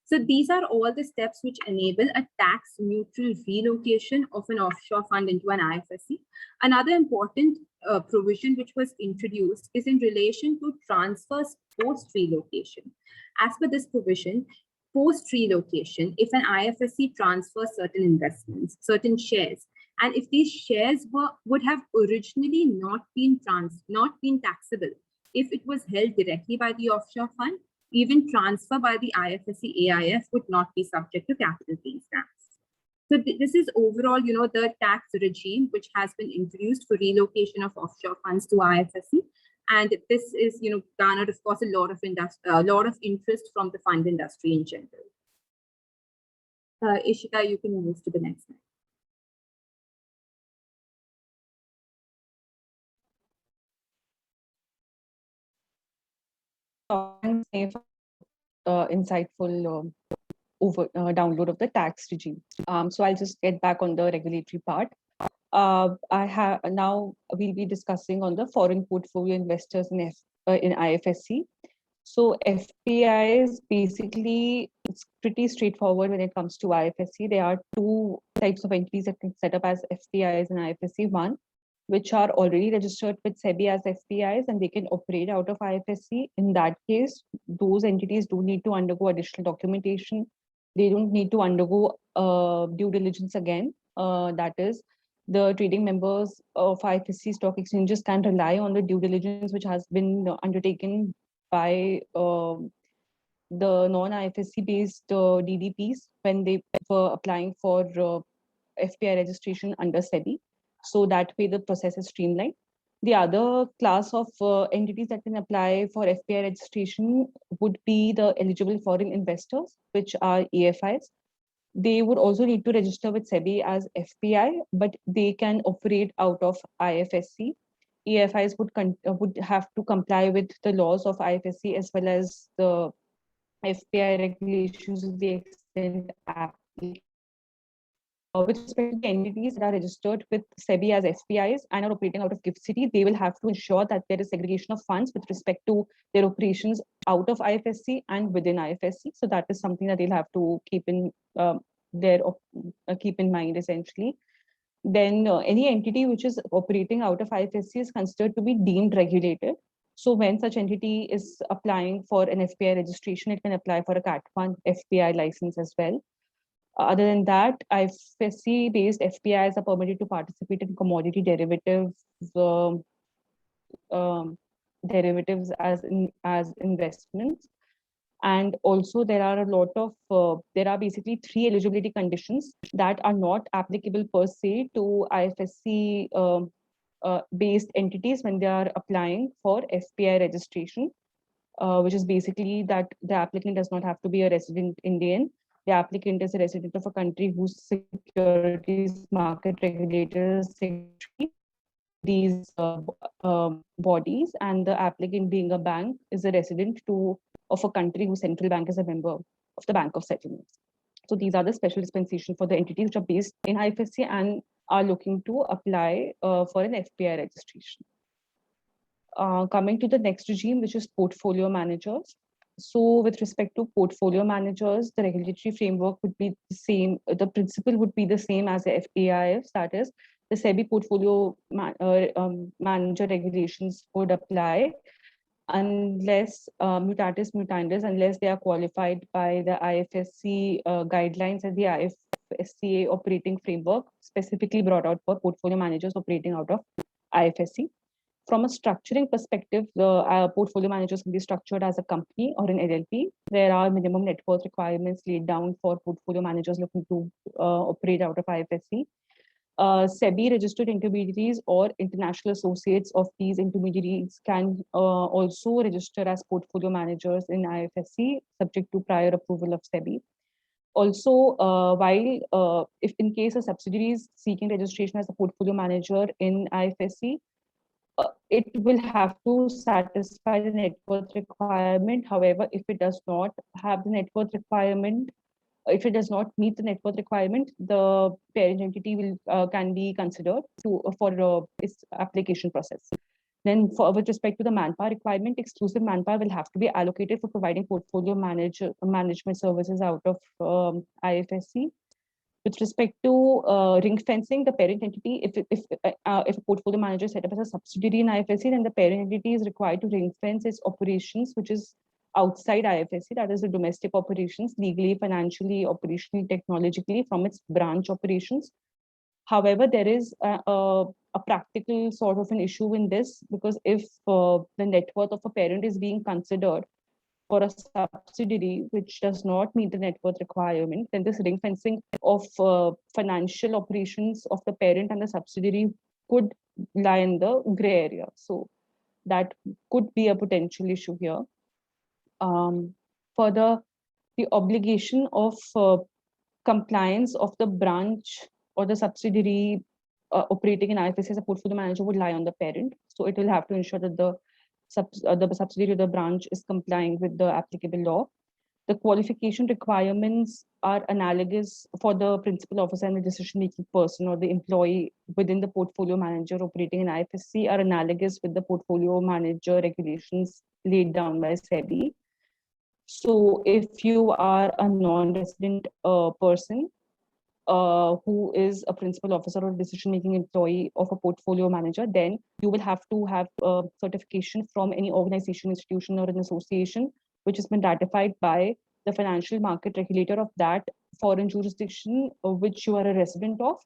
So these are all the steps which enable a tax-neutral relocation of an offshore fund into an IFSC. Another important provision which was introduced is in relation to transfers post-relocation. As per this provision, post-relocation, if an IFSC transfers certain investments, certain shares, And if these shares would have originally not been taxable, if it was held directly by the offshore fund, even transfer by the IFSC AIF would not be subject to capital gains tax. So this is overall, the tax regime which has been introduced for relocation of offshore funds to IFSC. And this is, garnered, of course, a lot of interest from the fund industry in general. Ishita, you can move to the next slide. Insightful download of the tax regime. So I'll just get back on the regulatory part. Now we'll be discussing on the foreign portfolio investors in IFSC. So FPIs, basically, it's pretty straightforward when it comes to IFSC. There are two types of entities that can set up as FPIs in IFSC. One, which are already registered with SEBI as FPIs and they can operate out of IFSC. In that case, those entities don't need to undergo additional documentation. They don't need to undergo due diligence again. That is, the trading members of IFSC stock exchanges can rely on the due diligence which has been undertaken by the non-IFSC based DDPs when they were applying for FPI registration under SEBI. So that way the process is streamlined. The other class of entities that can apply for FPI registration would be the eligible foreign investors, which are EFIs. They would also need to register with SEBI as FPI, but they can operate out of IFSC. EFIs would have to comply with the laws of IFSC as well as the FPI regulations to the extent applicable. With respect to the entities that are registered with SEBI as FPIs and are operating out of GIFT City, they will have to ensure that there is segregation of funds with respect to their operations out of IFSC and within IFSC. So that is something that they'll have to keep in mind essentially. Then any entity which is operating out of IFSC is considered to be deemed regulated. So when such entity is applying for an FPI registration, it can apply for a Cat1 FPI license as well. Other than that, IFSC-based FPIs are permitted to participate in commodity derivatives as investments. And also there are there are basically 3 eligibility conditions that are not applicable per se to IFSC based entities when they are applying for FPI registration, which is basically that the applicant does not have to be a resident Indian. The applicant is a resident of a country whose securities market regulators these bodies, and the applicant being a bank is a resident of a country whose central bank is a member of the Bank of Settlements. So these are the special dispensation for the entities which are based in IFSC and are looking to apply for an FPI registration. Coming to the next regime, which is portfolio managers. So with respect to portfolio managers, the regulatory framework would be the same. The principle would be the same as the AIFs, that is, the SEBI portfolio manager regulations would apply unless mutatis mutandis, unless they are qualified by the IFSC guidelines and the IFSCA operating framework specifically brought out for portfolio managers operating out of IFSC. From a structuring perspective, the portfolio managers can be structured as a company or an LLP. There are minimum net worth requirements laid down for portfolio managers looking to operate out of IFSC. SEBI registered intermediaries or international associates of these intermediaries can also register as portfolio managers in IFSC, subject to prior approval of SEBI. Also, while if in case a subsidiary is seeking registration as a portfolio manager in IFSC, it will have to satisfy the net worth requirement. However, if it does not have the net worth requirement, if it does not meet the net worth requirement, the parent entity will can be considered for its application process. Then, with respect to the manpower requirement, exclusive manpower will have to be allocated for providing portfolio management services out of IFSC. With respect to ring fencing, the parent entity, if a portfolio manager is set up as a subsidiary in IFSC, then the parent entity is required to ring fence its operations, which is outside IFSC, that is the domestic operations, legally, financially, operationally, technologically, from its branch operations. However, there is a practical sort of an issue in this, because if the net worth of a parent is being considered for a subsidiary which does not meet the net worth requirement, then this ring fencing of financial operations of the parent and the subsidiary could lie in the gray area. So that could be a potential issue here. Further, the obligation of compliance of the branch or the subsidiary operating in IFSC as a portfolio manager would lie on the parent. So it will have to ensure that the subsidiary or the branch is complying with the applicable law. The qualification requirements are analogous for the principal officer and the decision-making person or the employee within the portfolio manager operating in IFSC are analogous with the portfolio manager regulations laid down by SEBI. So if you are a non-resident person who is a principal officer or decision-making employee of a portfolio manager, then you will have to have a certification from any organization, institution, or an association which has been ratified by the financial market regulator of that foreign jurisdiction which you are a resident of.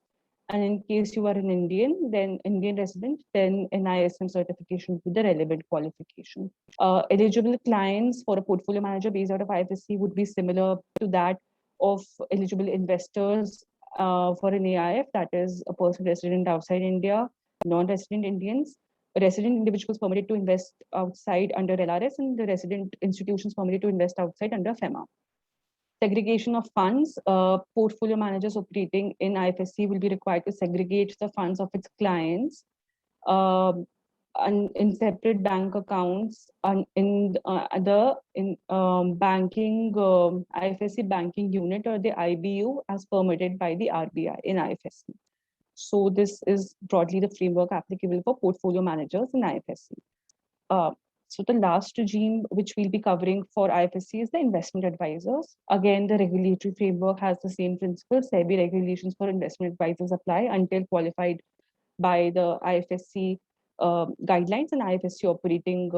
And in case you are an Indian resident, then NISM certification would be the relevant qualification. Eligible clients for a portfolio manager based out of IFSC would be similar to that of eligible investors for an AIF, that is a person resident outside India, non-resident Indians, resident individuals permitted to invest outside under LRS, and the resident institutions permitted to invest outside under FEMA. Segregation of funds, portfolio managers operating in IFSC will be required to segregate the funds of its clients in separate bank accounts in banking IFSC banking unit or the IBU as permitted by the RBI in IFSC. So this is broadly the framework applicable for portfolio managers in IFSC. So the last regime which we'll be covering for IFSC is the investment advisors. Again, the regulatory framework has the same principle. SEBI regulations for investment advisors apply until qualified by the IFSC guidelines and IFSC operating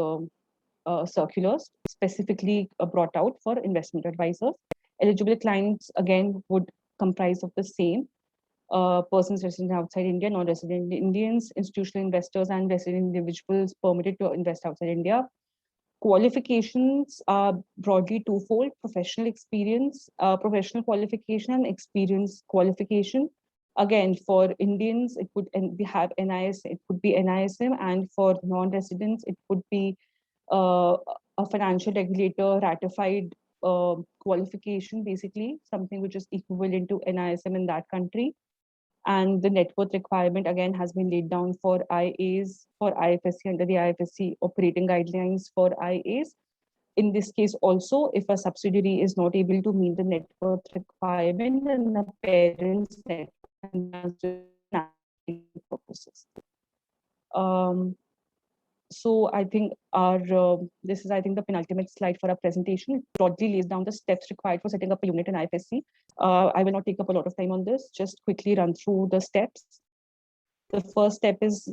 circulars specifically brought out for investment advisors. Eligible clients again would comprise of the same persons resident outside India, non-resident Indians, institutional investors, and resident individuals permitted to invest outside India. Qualifications are broadly twofold: professional experience, professional qualification, and experience qualification. Again, for Indians, it would have NIS, it could be NISM, and for non-residents, it would be a financial regulator ratified qualification, basically something which is equivalent to NISM in that country. And the net worth requirement again has been laid down for IAs for IFSC under the IFSC operating guidelines for IAs. In this case also, if a subsidiary is not able to meet the net worth requirement, then the parent's net purposes. So I think this is the penultimate slide for our presentation. It broadly lays down the steps required for setting up a unit in IFSC. I will not take up a lot of time on this, just quickly run through the steps. The first step is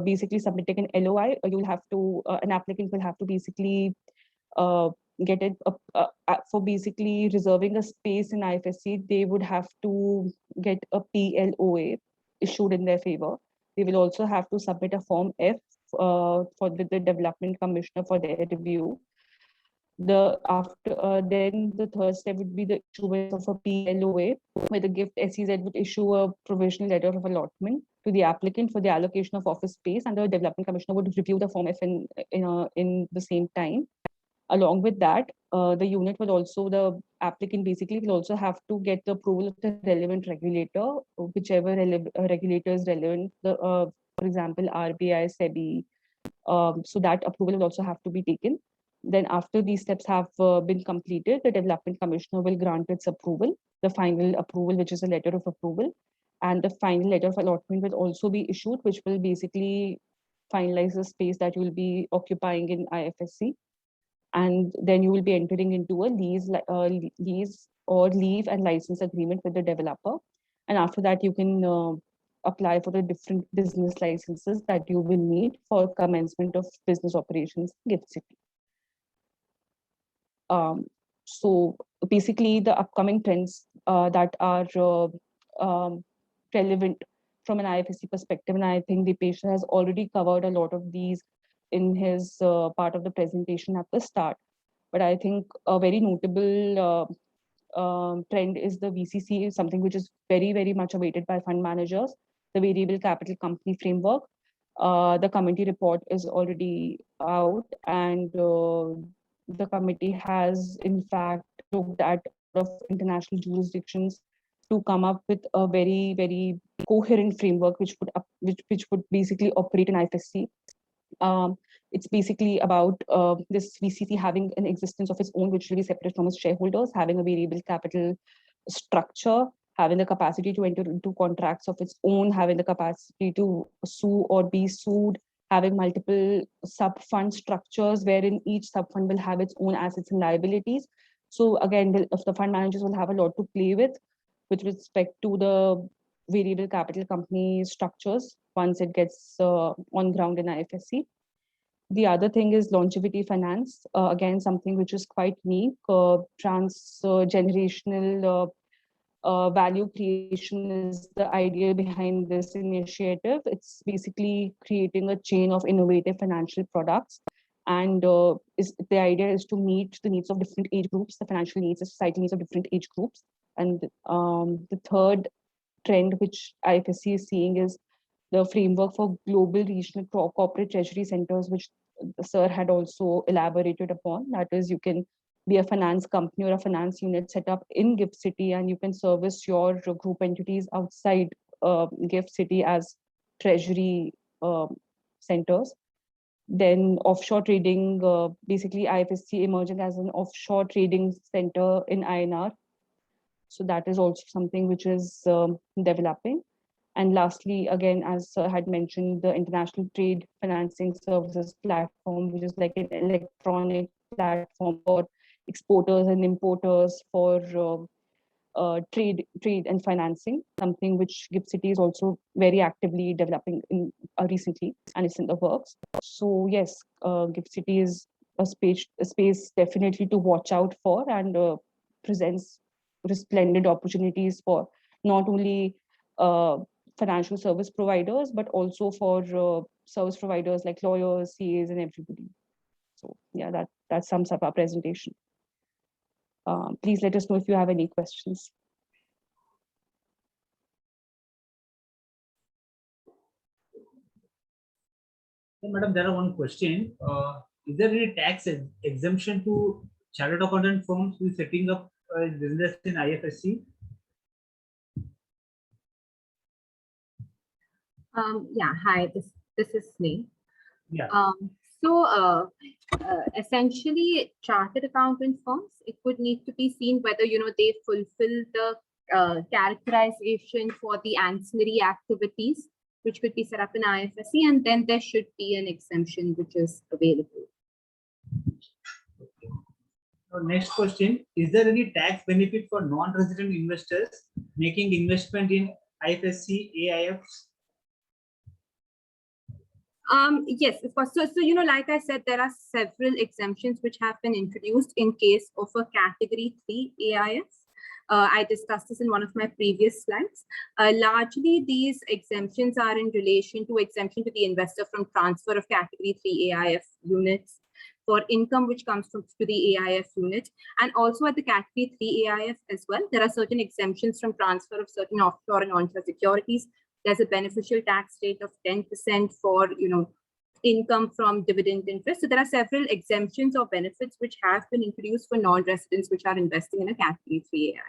basically submitting an LOI. You'll have to, an applicant will have to basically get it for basically reserving a space in IFSC. They would have to get a PLOA issued in their favor. They will also have to submit a Form F for the Development Commissioner for their review. Then the third step would be the issuance of a PLOA, where the GIFT SEZ would issue a provisional letter of allotment to the applicant for the allocation of office space, and the Development Commissioner would review the Form F in the same time. Along with that, the applicant basically will also have to get the approval of the relevant regulator, whichever regulator is relevant, for example, RBI, SEBI. So that approval will also have to be taken. Then after these steps have been completed, the Development Commissioner will grant its approval, the final approval, which is a letter of approval. And the final letter of allotment will also be issued, which will basically finalize the space that you will be occupying in IFSC. And then you will be entering into a lease or leave and license agreement with the developer. And after that, you can apply for the different business licenses that you will need for commencement of business operations in GIFT City. So basically, the upcoming trends that are relevant from an IFSC perspective. And I think Dipesh has already covered a lot of these in his part of the presentation at the start. But I think a very notable trend is the VCC, something which is very, very much awaited by fund managers, the Variable Capital Company Framework. The committee report is already out, and the committee has in fact looked at a lot of international jurisdictions to come up with a very, very coherent framework which would basically operate in IFSC. It's basically about this VCC having an existence of its own, which will be separate from its shareholders, having a variable capital structure, having the capacity to enter into contracts of its own, having the capacity to sue or be sued, having multiple sub-fund structures wherein each sub-fund will have its own assets and liabilities. So again, the fund managers will have a lot to play with respect to the variable capital company structures once it gets on ground in IFSC. The other thing is longevity finance, again, something which is quite unique. Transgenerational value creation is the idea behind this initiative. It's basically creating a chain of innovative financial products. And the idea is to meet the needs of different age groups, the financial needs, the societal needs of different age groups. And the third trend which IFSC is seeing is the framework for global regional corporate treasury centers, which the sir had also elaborated upon. That is, you can be a finance company or a finance unit set up in GIFT City, and you can service your group entities outside GIFT City as treasury centers. Then offshore trading, basically IFSC emerging as an offshore trading center in INR. So that is also something which is developing. And lastly, again, as Sir had mentioned, the International Trade Financing Services platform, which is like an electronic platform for exporters and importers for trade and financing, something which GIFT City is also very actively developing in recently, and it's in the works. So yes, GIFT City is a space definitely to watch out for, and presents splendid opportunities for not only financial service providers, but also for service providers like lawyers, CAs, and everybody. So yeah, that sums up our presentation. Please let us know if you have any questions. So, Madam, there are one question. Is there any tax exemption to chartered accountant firms who is setting up a business in IFSC? Yeah, hi, this is Sneh. Yeah. Essentially, chartered accountant firms, it would need to be seen whether, they fulfill the characterization for the ancillary activities, which could be set up in IFSC, and then there should be an exemption which is available. So next question, is there any tax benefit for non-resident investors making investment in IFSC AIFs? Yes, of course. So, like I said, there are several exemptions which have been introduced in case of a category 3 AIF. I discussed this in one of my previous slides. Largely, these exemptions are in relation to exemption to the investor from transfer of category 3 AIF units for income which comes to the AIF unit, and also at the category 3 AIF as well. There are certain exemptions from transfer of certain offshore and onshore securities. There's a beneficial tax rate of 10% for, income from dividend interest. So there are several exemptions or benefits which have been introduced for non-residents which are investing in a category 3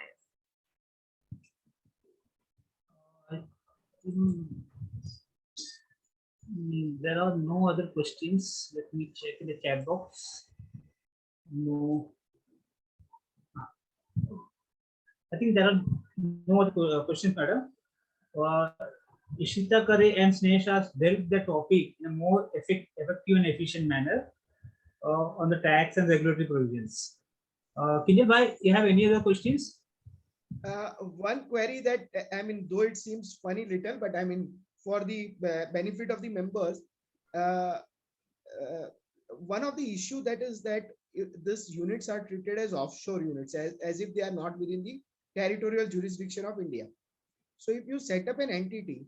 AIF. There are no other questions. Let me check in the chat box. No. I think there are no other questions, madam. Ishita Kare and Sneha has dealt the topic in a more effective and efficient manner on the tax and regulatory provisions. Kinjal bhai, you have any other questions? One query that, though it seems funny little, but for the benefit of the members, one of the issue that is that these units are treated as offshore units, as if they are not within the territorial jurisdiction of India. So if you set up an entity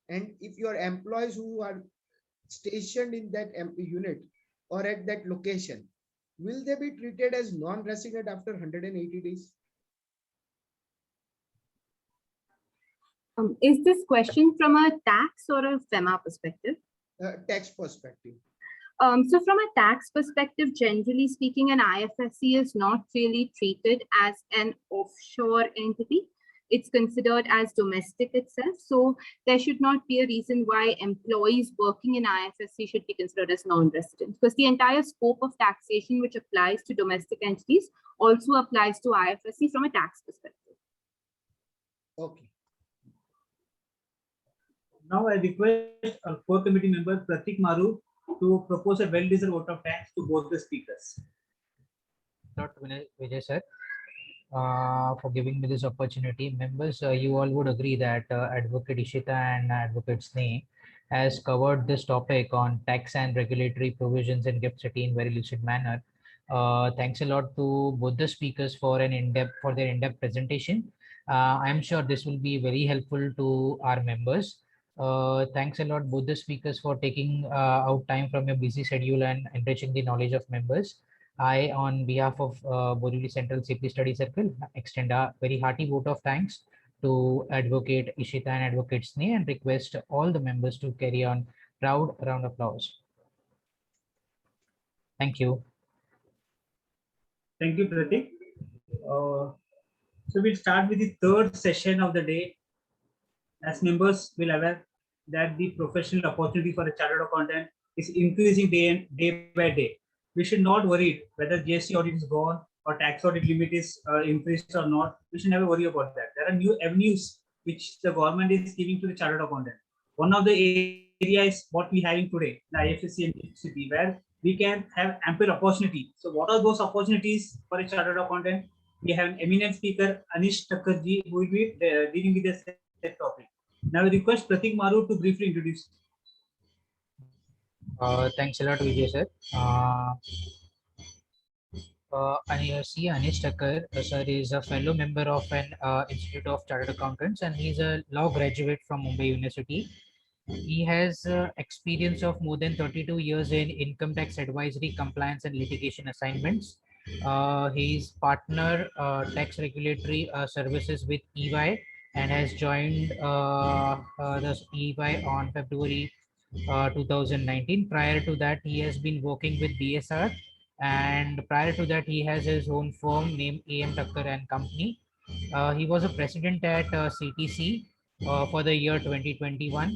and if your employees who are stationed in that unit or at that location, will they be treated as non-resident after 180 days? Is this question from a tax or a FEMA perspective? Tax perspective. So from a tax perspective, generally speaking, an IFSC is not really treated as an offshore entity. It's considered as domestic itself. So there should not be a reason why employees working in IFSC should be considered as non-resident, because the entire scope of taxation which applies to domestic entities also applies to IFSC from a tax perspective. Okay. Now I request our core committee member Pratik Maru to propose a well-deserved vote of thanks to both the speakers. Dr. Vijay sir, for giving me this opportunity. Members, you all would agree that Advocate Ishita and Advocate Sneh has covered this topic on tax and regulatory provisions in GIFT City in very lucid manner. Thanks a lot to both the speakers for their in-depth presentation. I'm sure this will be very helpful to our members. Thanks a lot both the speakers for taking out time from your busy schedule and enriching the knowledge of members. I, on behalf of Borivali Central CP Study Circle, extend a very hearty vote of thanks to Advocate Ishita and Advocate Sneh and request all the members to carry on. Proud round of applause. Thank you. Thank you, Pratik. So we'll start with the third session of the day. As members will aware that the professional opportunity for a chartered accountant is increasing day by day. We should not worry whether GST audit is gone or tax audit limit is increased or not. We should never worry about that. There are new avenues which the government is giving to the chartered accountant. One of the areas what we having today, the IFSC and GIFT, where we can have ample opportunity. So what are those opportunities for a chartered accountant? We have an eminent speaker, Anish Thakkar, who will be dealing with this topic. Now I request Pratik Maru to briefly introduce. Thanks a lot, Vijay sir. I see Anish Thakkar, sir, is a fellow member of an Institute of Chartered Accountants, and he's a law graduate from Mumbai University. He has experience of more than 32 years in income tax advisory, compliance, and litigation assignments. He's partner tax regulatory services with EY and has joined the EY on February 2019. Prior to that, he has been working with BSR, and prior to that, he has his own firm named AM Thakkar and Company. He was a president at CTC for the year 2021.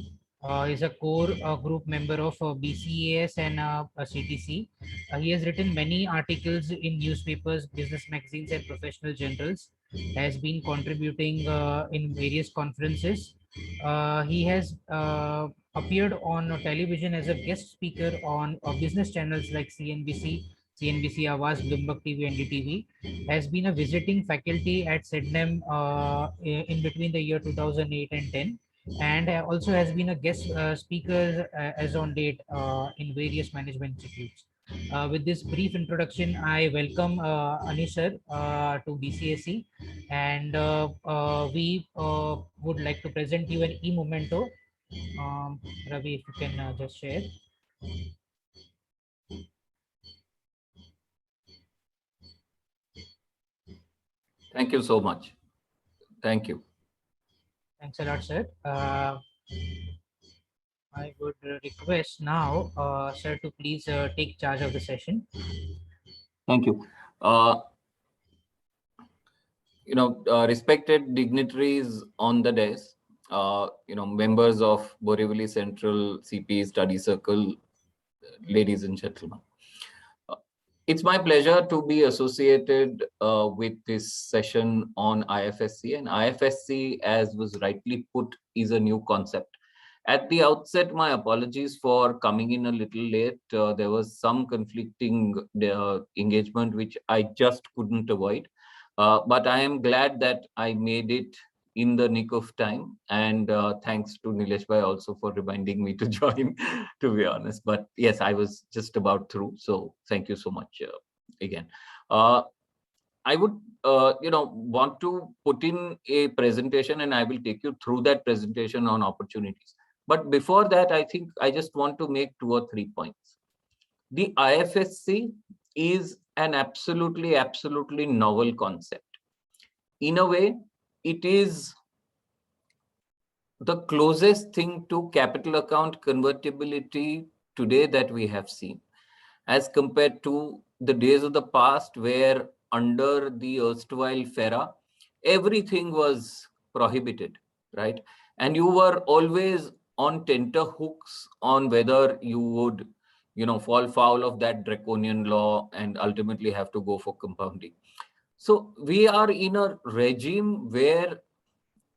He's a core group member of BCAS and CTC. He has written many articles in newspapers, business magazines, and professional journals. Has been contributing in various conferences. He has appeared on television as a guest speaker on business channels like CNBC, Awaaz, Bloomberg TV, and NDTV. Has been a visiting faculty at SEDNEM in between the year 2008 and 10. And also has been a guest speaker as on date in various management institutes. With this brief introduction, I welcome Anish sir to BCSE, and we would like to present you an e-memento. Ravi, if you can just share. Thank you so much. Thank you. Thanks a lot, sir. I would request now, sir, to please take charge of the session. Thank you. Respected dignitaries on the desk, members of Borivali Central CP Study Circle, ladies and gentlemen. It's my pleasure to be associated with this session on IFSC, and IFSC, as was rightly put, is a new concept. At the outset, my apologies for coming in a little late. There was some conflicting engagement which I just couldn't avoid. But I am glad that I made it in the nick of time. And thanks to Nilesh Bhai also for reminding me to join, to be honest. But yes, I was just about through. So thank you so much again. I would, want to put in a presentation, and I will take you through that presentation on opportunities. But before that, I think I just want to make 2 or 3 points. The IFSC is an absolutely novel concept. In a way, it is the closest thing to capital account convertibility today that we have seen, as compared to the days of the past where under the erstwhile FERA, everything was prohibited, right? And you were always on tenterhooks on whether you would, fall foul of that draconian law and ultimately have to go for compounding. So we are in a regime where,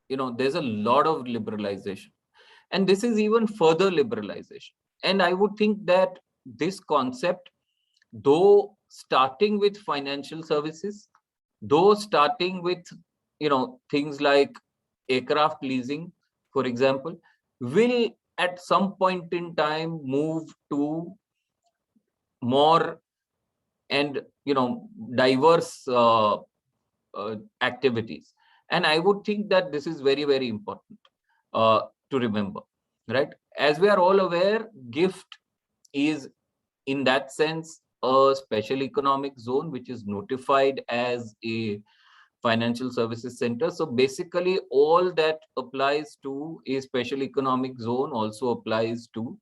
there's a lot of liberalization, and this is even further liberalization. And I would think that this concept, though starting with financial services, though starting with, things like aircraft leasing, for example, will at some point in time move to more and, diverse activities. And I would think that this is very important to remember, right? As we are all aware, GIFT is in that sense a special economic zone which is notified as a financial services center. So basically all that applies to a special economic zone also applies to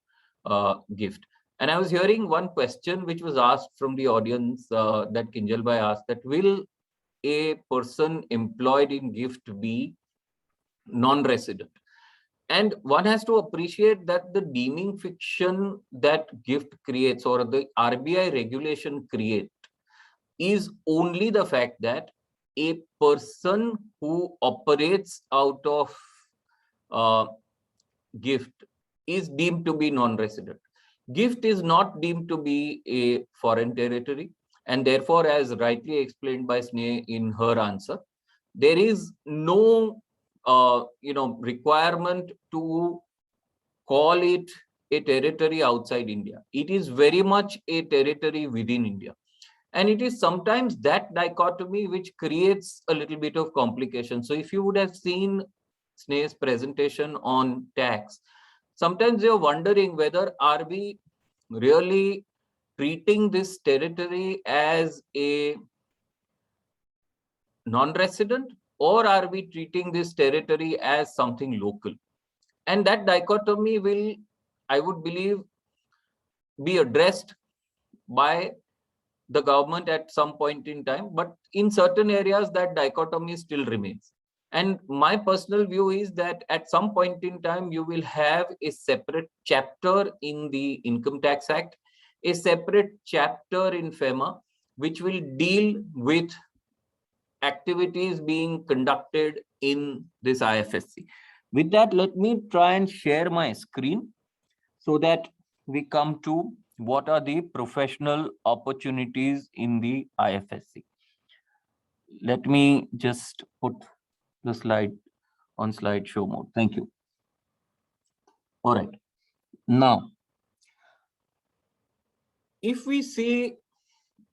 GIFT. And I was hearing one question which was asked from the audience that Kinjal Bhai asked, that will a person employed in GIFT be non-resident? And one has to appreciate that the deeming fiction that GIFT creates or the RBI regulation create is only the fact that a person who operates out of GIFT is deemed to be non-resident. GIFT is not deemed to be a foreign territory, and therefore, as rightly explained by Sneh in her answer, there is no requirement to call it a territory outside India. It is very much a territory within India. And it is sometimes that dichotomy which creates a little bit of complication. So if you would have seen Sneh's presentation on tax, sometimes you're wondering whether are we really treating this territory as a non-resident, or are we treating this territory as something local? And that dichotomy will, I would believe, be addressed by the government at some point in time, but in certain areas that dichotomy still remains. And my personal view is that at some point in time, you will have a separate chapter in the Income Tax Act, a separate chapter in FEMA, which will deal with activities being conducted in this IFSC. With that, let me try and share my screen so that we come to what are the professional opportunities in the IFSC. Let me just put the slide on slideshow mode. Thank you. All right. Now, if we see,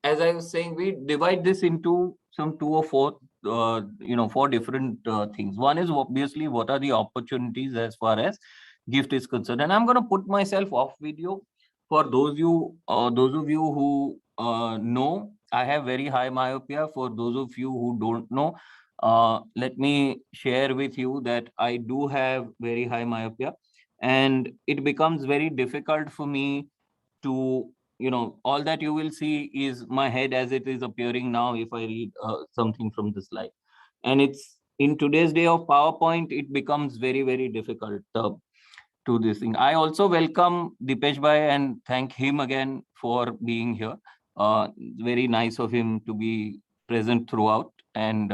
as I was saying, we divide this into some 2 or 4, 4 different things. One is obviously what are the opportunities as far as GIFT is concerned. And I'm going to put myself off video for those of you who know. I have very high myopia. For those of you who don't know, let me share with you that I do have very high myopia, and it becomes very difficult for me to, all that you will see is my head as it is appearing now if I read something from the slide. And it's in today's day of PowerPoint, it becomes very difficult to this thing. I also welcome Dipesh Bhai and thank him again for being here. Very nice of him to be present throughout and,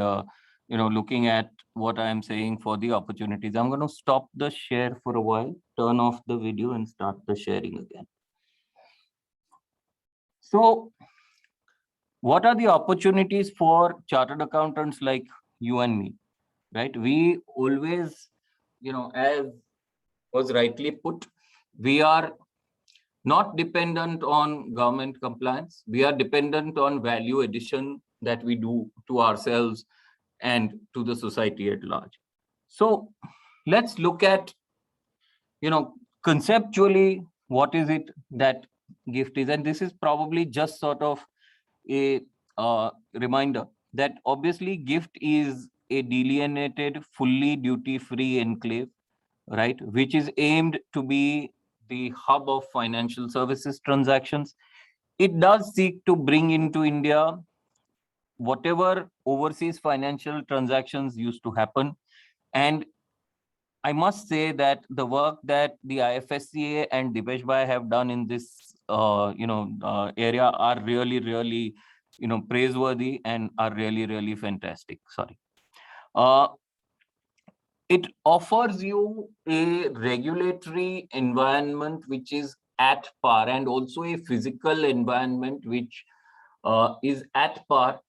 looking at what I am saying for the opportunities. I'm going to stop the share for a while, turn off the video and start the sharing again. So what are the opportunities for chartered accountants like you and me, right? We always, as was rightly put, we are not dependent on government compliance. We are dependent on value addition that we do to ourselves and to the society at large. So let's look at, conceptually, what is it that GIFT is? And this is probably just sort of a reminder that obviously GIFT is a delineated, fully duty-free enclave, right, which is aimed to be the hub of financial services transactions. It does seek to bring into India whatever overseas financial transactions used to happen. And I must say that the work that the IFSCA and Dipesh Bhai have done in this area are really, really, praiseworthy and are really, really fantastic. Sorry. It offers you a regulatory environment which is at par, and also a physical environment which is at par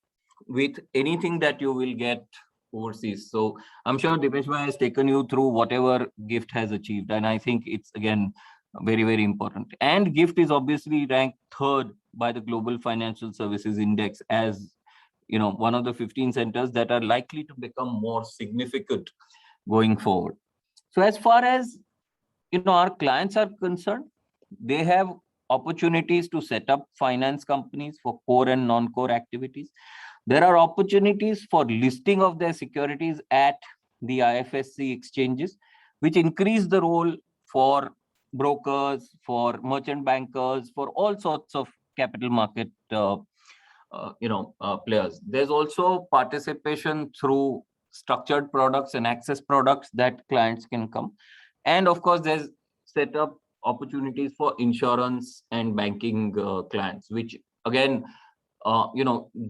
with anything that you will get overseas. So I'm sure Dipesh Bhai has taken you through whatever GIFT has achieved, and I think it's again very, very important. And GIFT is obviously ranked 3rd by the Global Financial Services Index as one of the 15 centers that are likely to become more significant going forward. So as far as our clients are concerned, they have opportunities to set up finance companies for core and non-core activities. There are opportunities for listing of their securities at the IFSC exchanges, which increase the role for brokers, for merchant bankers, for all sorts of capital market players. There's also participation through structured products and access products that clients can come. And of course, there's set up opportunities for insurance and banking clients, which again,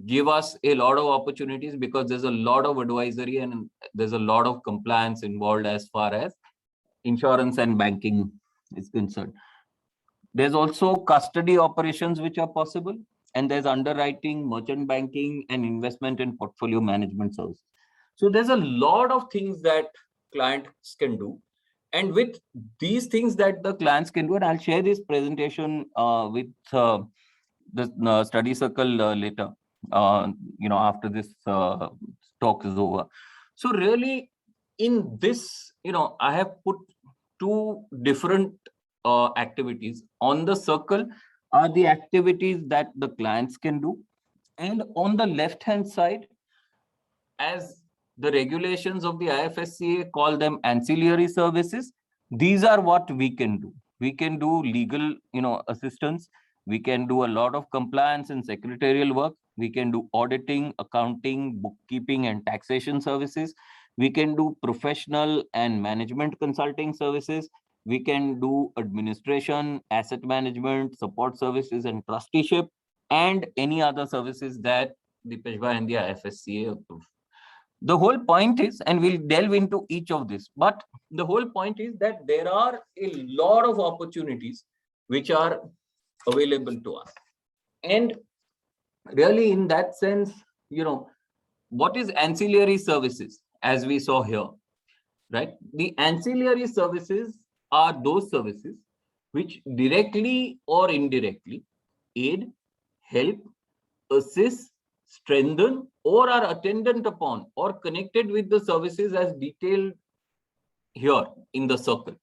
give us a lot of opportunities, because there's a lot of advisory and there's a lot of compliance involved as far as insurance and banking is concerned. There's also custody operations which are possible, and there's underwriting, merchant banking, and investment and portfolio management services. So there's a lot of things that clients can do. And with these things that the clients can do, and I'll share this presentation with the study circle later, after this talk is over. So really in this, I have put 2 different activities. On the circle are the activities that the clients can do. And on the left-hand side, as the regulations of the IFSCA call them ancillary services, these are what we can do. We can do legal, assistance. We can do a lot of compliance and secretarial work. We can do auditing, accounting, bookkeeping, and taxation services. We can do professional and management consulting services. We can do administration, asset management, support services, and trusteeship, and any other services that Dipesh Bhai and the IFSCA approve. The whole point is, and we'll delve into each of this, but the whole point is that there are a lot of opportunities which are available to us. And really in that sense, what is ancillary services, as we saw here, right? The ancillary services are those services which directly or indirectly aid, help, assist, strengthen, or are attendant upon or connected with the services as detailed here in the circle.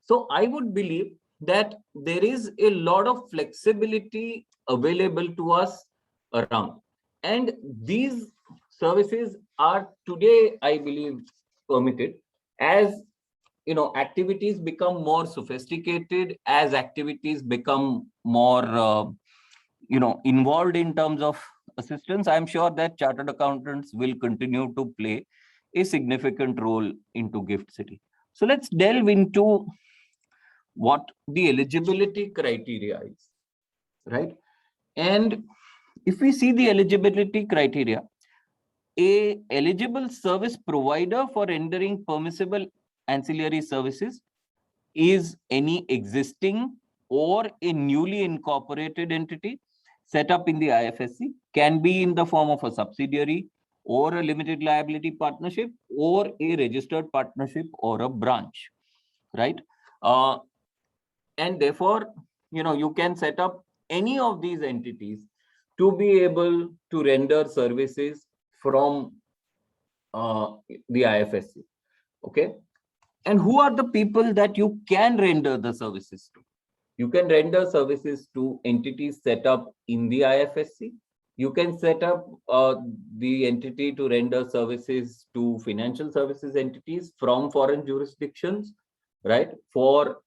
So I would believe that there is a lot of flexibility available to us around. And these services are today, I believe, permitted as activities become more sophisticated, as activities become more involved in terms of assistance. I'm sure that chartered accountants will continue to play a significant role into GIFT City. So let's delve into what the eligibility criteria is, right? And if we see the eligibility criteria, a eligible service provider for rendering permissible ancillary services is any existing or a newly incorporated entity set up in the IFSC, can be in the form of a subsidiary or a limited liability partnership or a registered partnership or a branch, right? And therefore, you can set up any of these entities to be able to render services from the IFSC. Okay. And who are the people that you can render the services to? You can render services to entities set up in the IFSC. You can set up the entity to render services to financial services entities from foreign jurisdictions, right? For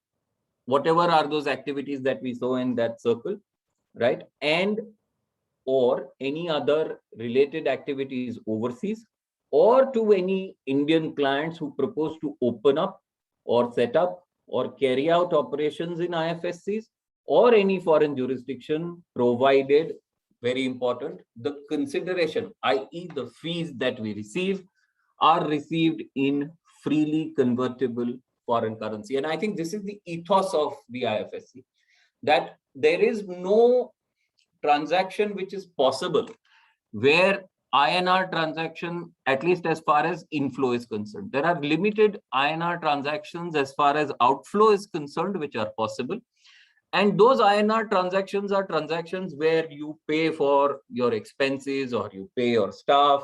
whatever are those activities that we saw in that circle, right? And or any other related activities overseas, or to any Indian clients who propose to open up or set up or carry out operations in IFSCs or any foreign jurisdiction, provided, very important, the consideration, i.e. the fees that we receive are received in freely convertible foreign currency. And I think this is the ethos of the IFSC, that there is no transaction which is possible where INR transaction, at least as far as inflow is concerned. There are limited INR transactions as far as outflow is concerned, which are possible. And those INR transactions are transactions where you pay for your expenses or you pay your staff,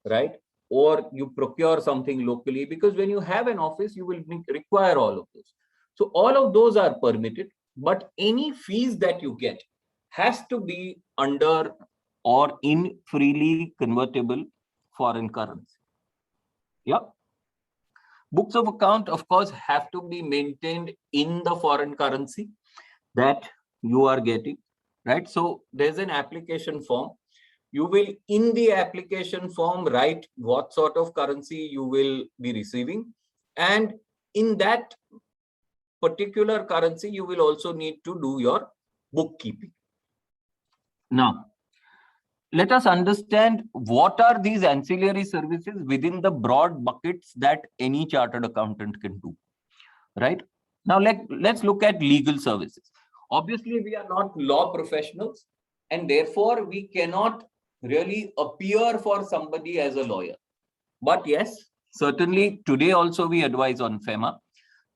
right? Or you procure something locally, because when you have an office, you will require all of those. So all of those are permitted, but any fees that you get has to be under or in freely convertible foreign currency. Yeah. Books of account, of course, have to be maintained in the foreign currency that you are getting, right? So there's an application form. You will, in the application form, write what sort of currency you will be receiving. And in that particular currency, you will also need to do your bookkeeping. Now, let us understand what are these ancillary services within the broad buckets that any chartered accountant can do, right? Now, let's look at legal services. Obviously, we are not law professionals, and therefore we cannot really appear for somebody as a lawyer. But yes, certainly today also we advise on FEMA.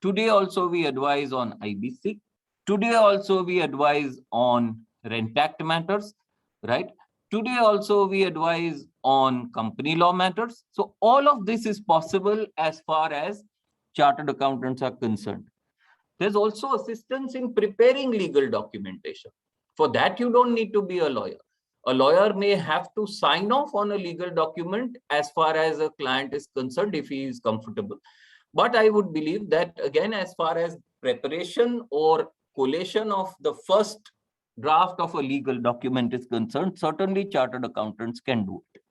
Today also we advise on IBC. Today also we advise on Rent Act matters, right? Today also we advise on company law matters. So all of this is possible as far as chartered accountants are concerned. There's also assistance in preparing legal documentation. For that, you don't need to be a lawyer. A lawyer may have to sign off on a legal document as far as a client is concerned if he is comfortable. But I would believe that, again, as far as preparation or collation of the first draft of a legal document is concerned, certainly chartered accountants can do it.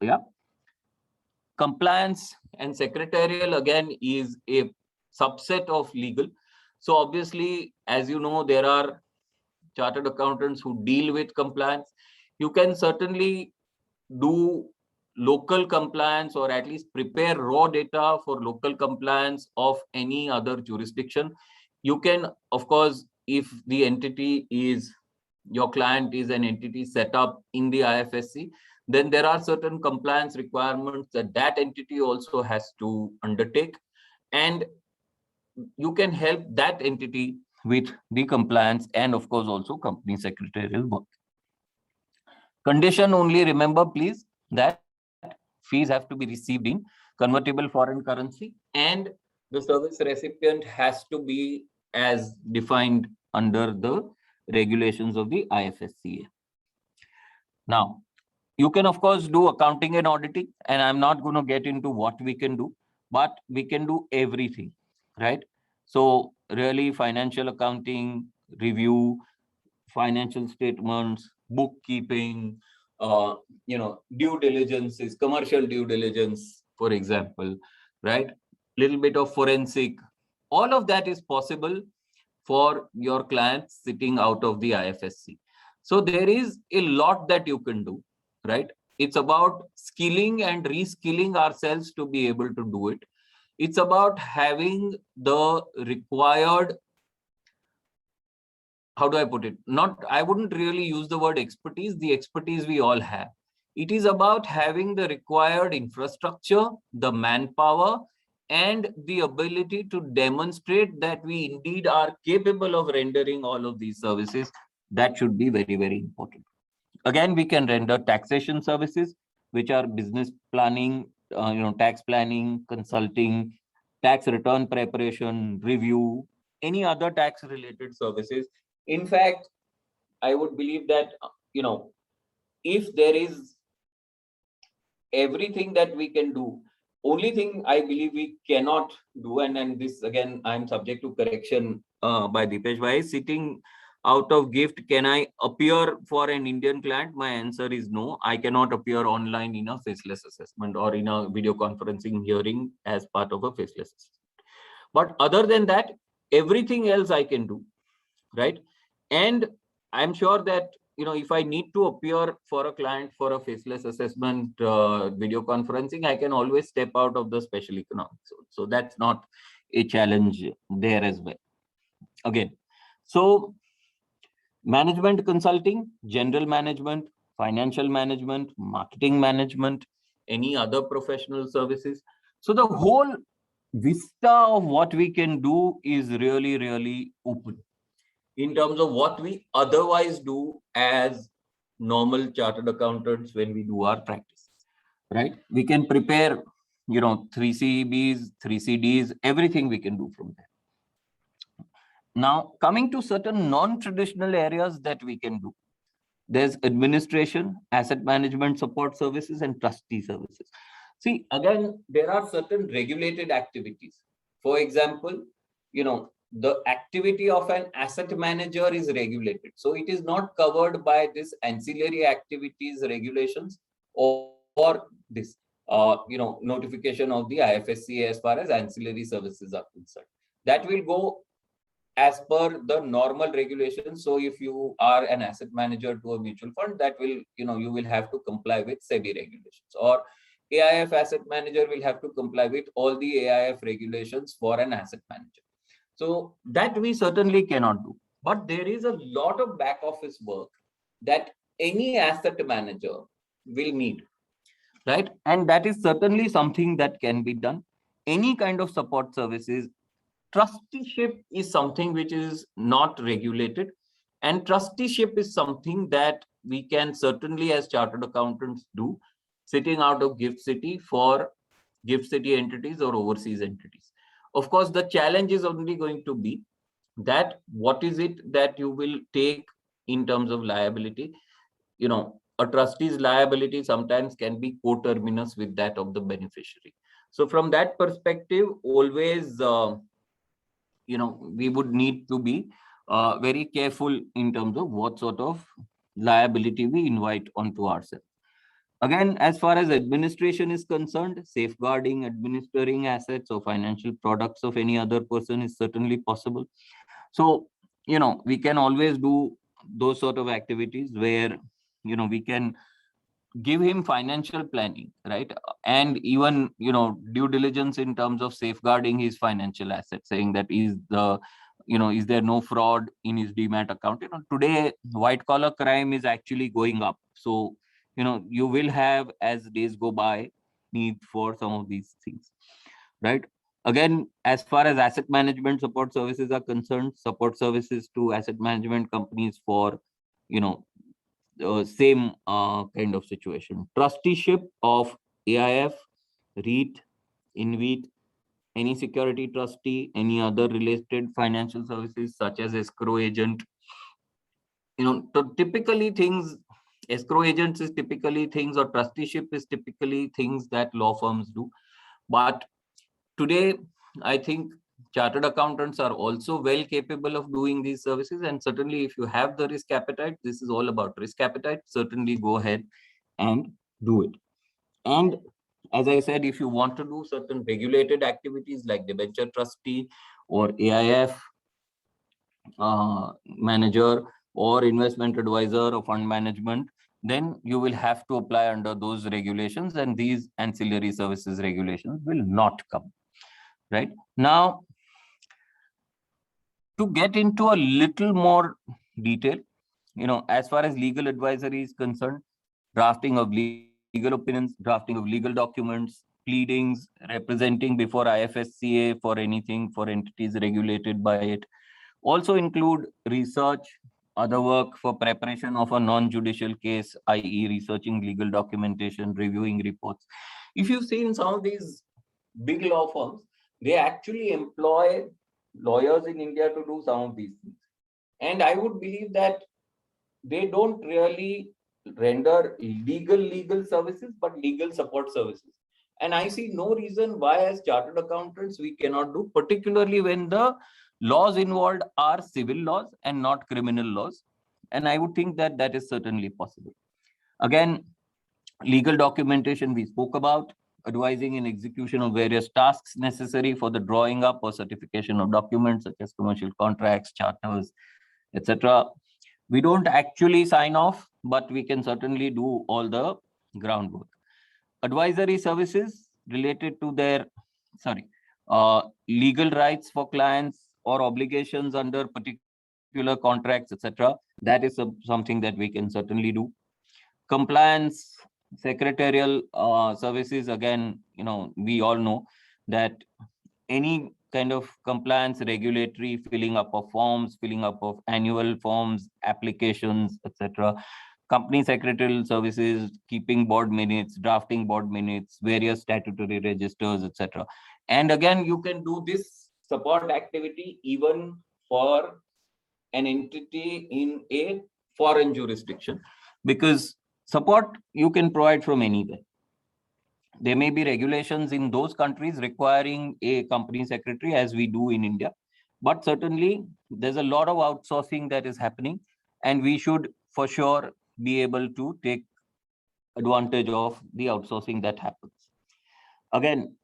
Yeah. Compliance and secretarial, again, is a subset of legal. So obviously, as you know, there are chartered accountants who deal with compliance. You can certainly do local compliance, or at least prepare raw data for local compliance of any other jurisdiction. You can, of course, if the entity is, your client is an entity set up in the IFSC, then there are certain compliance requirements that that entity also has to undertake. And you can help that entity with the compliance and, of course, also company secretarial work. Condition only, remember, please, that fees have to be received in convertible foreign currency, and the service recipient has to be as defined under the regulations of the IFSCA. Now, you can, of course, do accounting and auditing, and I'm not going to get into what we can do, but we can do everything, right? So really, financial accounting, review, financial statements, bookkeeping, due diligences, commercial due diligence, for example, right? Little bit of forensic, all of that is possible for your clients sitting out of the IFSC. So there is a lot that you can do, right? It's about skilling and reskilling ourselves to be able to do it. It's about having the required, how do I put it? I wouldn't really use the word expertise, the expertise we all have. It is about having the required infrastructure, the manpower, and the ability to demonstrate that we indeed are capable of rendering all of these services. That should be very, very important. Again, we can render taxation services, which are business planning, tax planning, consulting, tax return preparation, review, any other tax related services. In fact, I would believe that, if there is everything that we can do, only thing I believe we cannot do, and this again, I'm subject to correction by Dipesh Bhai, sitting out of GIFT, can I appear for an Indian client? My answer is no. I cannot appear online in a faceless assessment or in a video conferencing hearing as part of a faceless assessment. But other than that, everything else I can do, right? And I'm sure that, if I need to appear for a client for a faceless assessment video conferencing, I can always step out of the special economic zone. So that's not a challenge there as well. Again, so management consulting, general management, financial management, marketing management, any other professional services. So the whole vista of what we can do is really, really open in terms of what we otherwise do as normal chartered accountants when we do our practice, right? We can prepare, 3 CEBs, 3 CDs, everything we can do from there. Now, coming to certain non-traditional areas that we can do, there's administration, asset management support services, and trustee services. See, again, there are certain regulated activities. For example, the activity of an asset manager is regulated. So it is not covered by this ancillary activities regulations or this, notification of the IFSC as far as ancillary services are concerned. That will go as per the normal regulations. So if you are an asset manager to a mutual fund, that will, you will have to comply with SEBI regulations, or AIF asset manager will have to comply with all the AIF regulations for an asset manager. So that we certainly cannot do. But there is a lot of back office work that any asset manager will need, right? And that is certainly something that can be done. Any kind of support services. Trusteeship is something which is not regulated, and trusteeship is something that we can certainly as chartered accountants do, sitting out of GIFT City for GIFT City entities or overseas entities. Of course, the challenge is only going to be that what is it that you will take in terms of liability. A trustee's liability sometimes can be coterminous with that of the beneficiary. So from that perspective, always, we would need to be very careful in terms of what sort of liability we invite onto ourselves. Again, as far as administration is concerned, safeguarding, administering assets or financial products of any other person is certainly possible. So, we can always do those sort of activities where, we can give him financial planning, right? And even, due diligence in terms of safeguarding his financial assets, saying that is there no fraud in his demat account? Today, white collar crime is actually going up. So, you will have, as days go by, need for some of these things, right? Again, as far as asset management support services are concerned, support services to asset management companies for, same kind of situation. Trusteeship of AIF, REIT, InvIT, any security trustee, any other related financial services such as escrow agent. So typically things, escrow agents is typically things, or trusteeship is typically things that law firms do. But today, I think chartered accountants are also well capable of doing these services. And certainly if you have the risk appetite, this is all about risk appetite, certainly go ahead and do it. And as I said, if you want to do certain regulated activities like debenture trustee or AIF manager or investment advisor or fund management, then you will have to apply under those regulations, and these ancillary services regulations will not come. Right now, to get into a little more detail, as far as legal advisory is concerned, drafting of legal opinions, drafting of legal documents, pleadings, representing before IFSCA for anything for entities regulated by it. Also include research, other work for preparation of a non-judicial case, i.e. researching legal documentation, reviewing reports. If you've seen some of these big law firms, they actually employ lawyers in India to do some of these things. And I would believe that they don't really render legal services, but legal support services. And I see no reason why as chartered accountants we cannot do, particularly when the laws involved are civil laws and not criminal laws. And I would think that that is certainly possible. Again, legal documentation we spoke about, advising in execution of various tasks necessary for the drawing up or certification of documents such as commercial contracts, charters, etc. We don't actually sign off, but we can certainly do all the groundwork. Advisory services related to their, legal rights for clients or obligations under particular contracts, etc. That is something that we can certainly do. Compliance, secretarial services, again, we all know that any kind of compliance, regulatory, filling up of forms, filling up of annual forms, applications, etc. Company secretarial services, keeping board minutes, drafting board minutes, various statutory registers, etc. And again, you can do this support activity even for an entity in a foreign jurisdiction, because support you can provide from anywhere. There may be regulations in those countries requiring a company secretary, as we do in India, but certainly there's a lot of outsourcing that is happening, and we should for sure be able to take advantage of the outsourcing that happens. Again,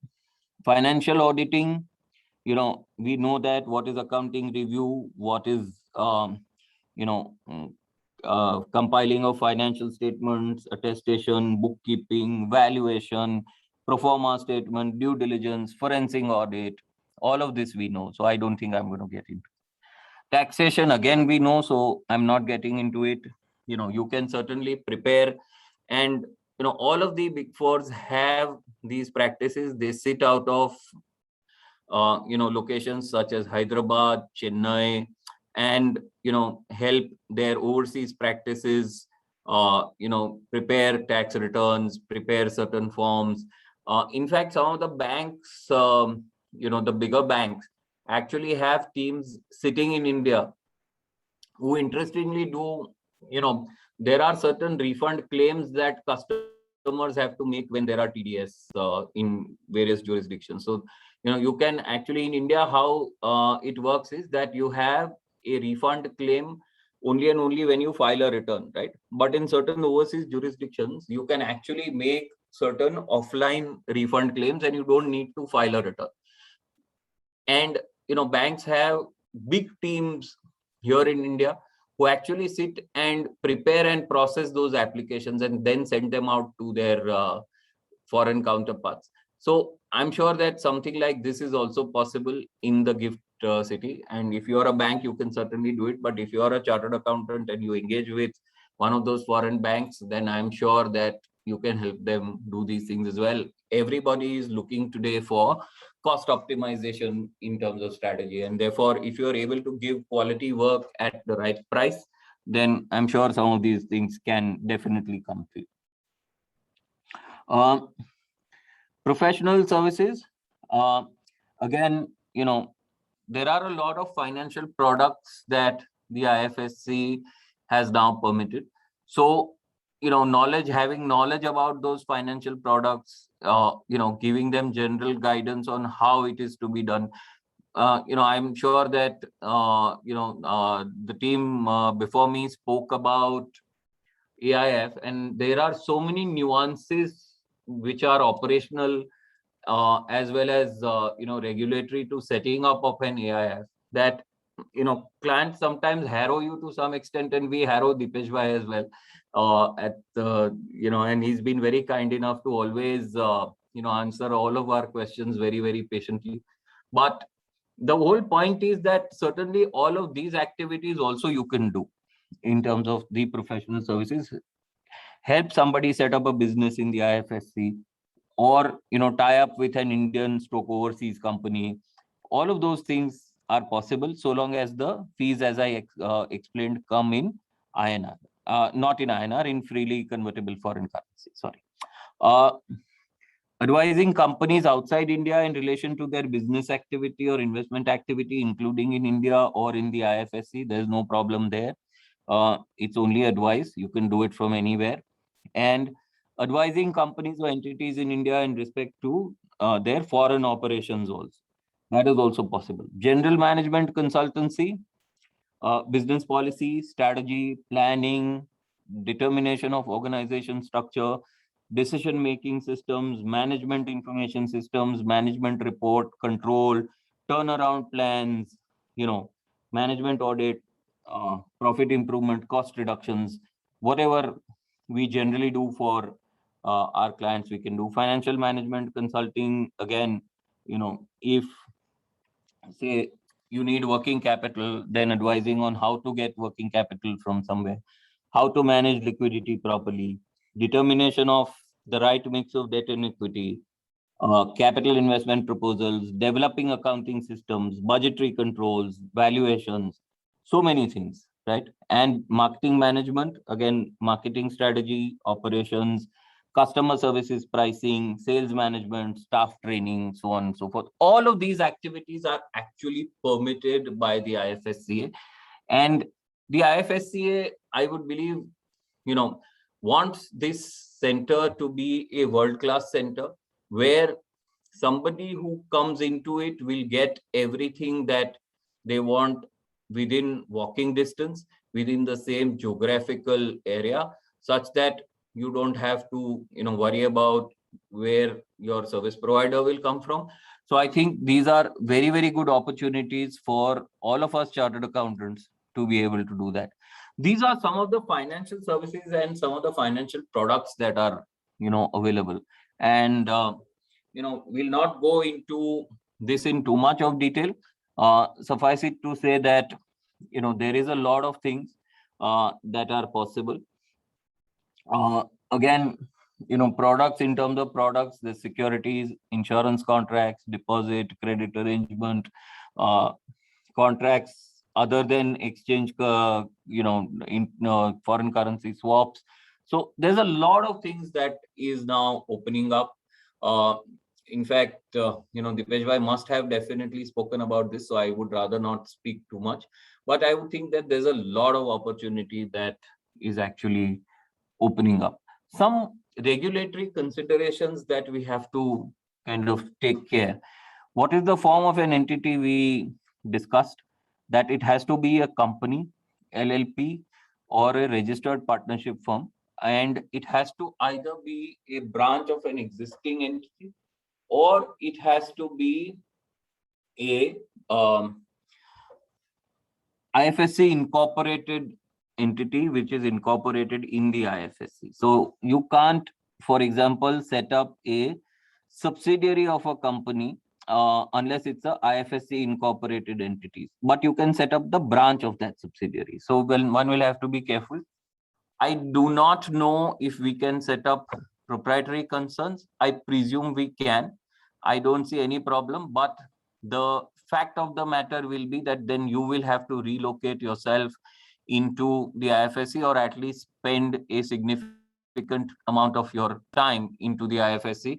financial auditing, we know that what is accounting review, what is compiling of financial statements, attestation, bookkeeping, valuation, pro forma statement, due diligence, forensic audit, all of this we know. So I don't think I'm going to get into it. Taxation, again, we know, so I'm not getting into it. You can certainly prepare, and all of the big fours have these practices. They sit out of locations such as Hyderabad, Chennai, and help their overseas practices prepare tax returns, prepare certain forms. In fact, some of the banks, the bigger banks actually have teams sitting in India who interestingly do, there are certain refund claims that customers have to make when there are TDS in various jurisdictions. So you can actually, in India, how it works is that you have a refund claim only and only when you file a return, right? But in certain overseas jurisdictions, you can actually make certain offline refund claims and you don't need to file a return. And banks have big teams here in India who actually sit and prepare and process those applications and then send them out to their foreign counterparts. So I'm sure that something like this is also possible in the GIFT City. And if you're a bank, you can certainly do it. But if you're a chartered accountant and you engage with one of those foreign banks, then I'm sure that you can help them do these things as well. Everybody is looking today for cost optimization in terms of strategy. And therefore, if you're able to give quality work at the right price, then I'm sure some of these things can definitely come to you. Professional services, again, there are a lot of financial products that the IFSC has now permitted. So, having knowledge about those financial products, giving them general guidance on how it is to be done. I'm sure that, the team before me spoke about AIF, and there are so many nuances which are operational as well as regulatory to setting up of an AIF that clients sometimes harrow you to some extent, and we harrow Dipesh Bhai as well and he's been very kind enough to always answer all of our questions very, very patiently. But the whole point is that certainly all of these activities also you can do in terms of the professional services. Help somebody set up a business in the IFSC, or, tie up with an Indian stroke overseas company. All of those things are possible so long as the fees, as I explained, come in INR, not in INR, in freely convertible foreign currency. Sorry. Advising companies outside India in relation to their business activity or investment activity, including in India or in the IFSC, there's no problem there. It's only advice. You can do it from anywhere. And advising companies or entities in India in respect to their foreign operations also. That is also possible. General management consultancy, business policy, strategy, planning, determination of organization structure, decision-making systems, management information systems, management report, control, turnaround plans, management audit, profit improvement, cost reductions, whatever we generally do for our clients, we can do. Financial management consulting, again, if say you need working capital, then advising on how to get working capital from somewhere, how to manage liquidity properly, determination of the right mix of debt and equity, capital investment proposals, developing accounting systems, budgetary controls, valuations, so many things, right? And marketing management, again, marketing strategy, operations, customer services, pricing, sales management, staff training, so on and so forth. All of these activities are actually permitted by the IFSCA. And the IFSCA, I would believe, wants this center to be a world-class center where somebody who comes into it will get everything that they want within walking distance, within the same geographical area, such that you don't have to, worry about where your service provider will come from. So I think these are very, very good opportunities for all of us chartered accountants to be able to do that. These are some of the financial services and some of the financial products that are, available. And, we'll not go into this in too much of detail. Suffice it to say that, there is a lot of things that are possible. Again, products, in terms of products, the securities, insurance contracts, deposit, credit arrangement, contracts other than exchange, in foreign currency swaps. So there's a lot of things that is now opening up. In fact, Dipesh bhai must have definitely spoken about this, so I would rather not speak too much. But I would think that there's a lot of opportunity that is actually opening up. Some regulatory considerations that we have to kind of take care. What is the form of an entity we discussed? That it has to be a company, LLP, or a registered partnership firm. And it has to either be a branch of an existing entity, or it has to be a IFSC incorporated entity, which is incorporated in the IFSC. So you can't, for example, set up a subsidiary of a company unless it's a IFSC incorporated entity, but you can set up the branch of that subsidiary. So one will have to be careful. I do not know if we can set up proprietary concerns. I presume we can. I don't see any problem, but the fact of the matter will be that then you will have to relocate yourself into the IFSC, or at least spend a significant amount of your time into the IFSC,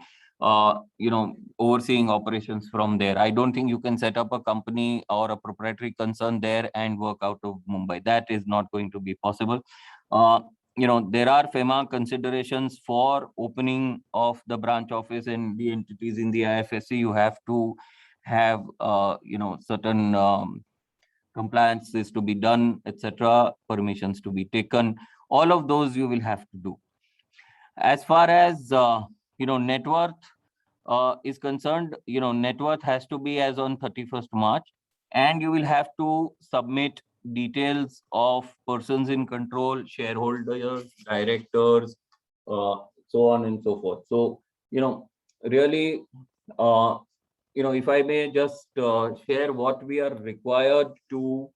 overseeing operations from there. I don't think you can set up a company or a proprietary concern there and work out of Mumbai. That is not going to be possible. There are FEMA considerations for opening of the branch office and the entities in the IFSC. You have to have, certain compliances to be done, etc., permissions to be taken. All of those you will have to do. As far as, net worth is concerned, net worth has to be as on 31st March, and you will have to submit details of persons in control, shareholders, directors, so on and so forth. So, really, if I may just share what we are required to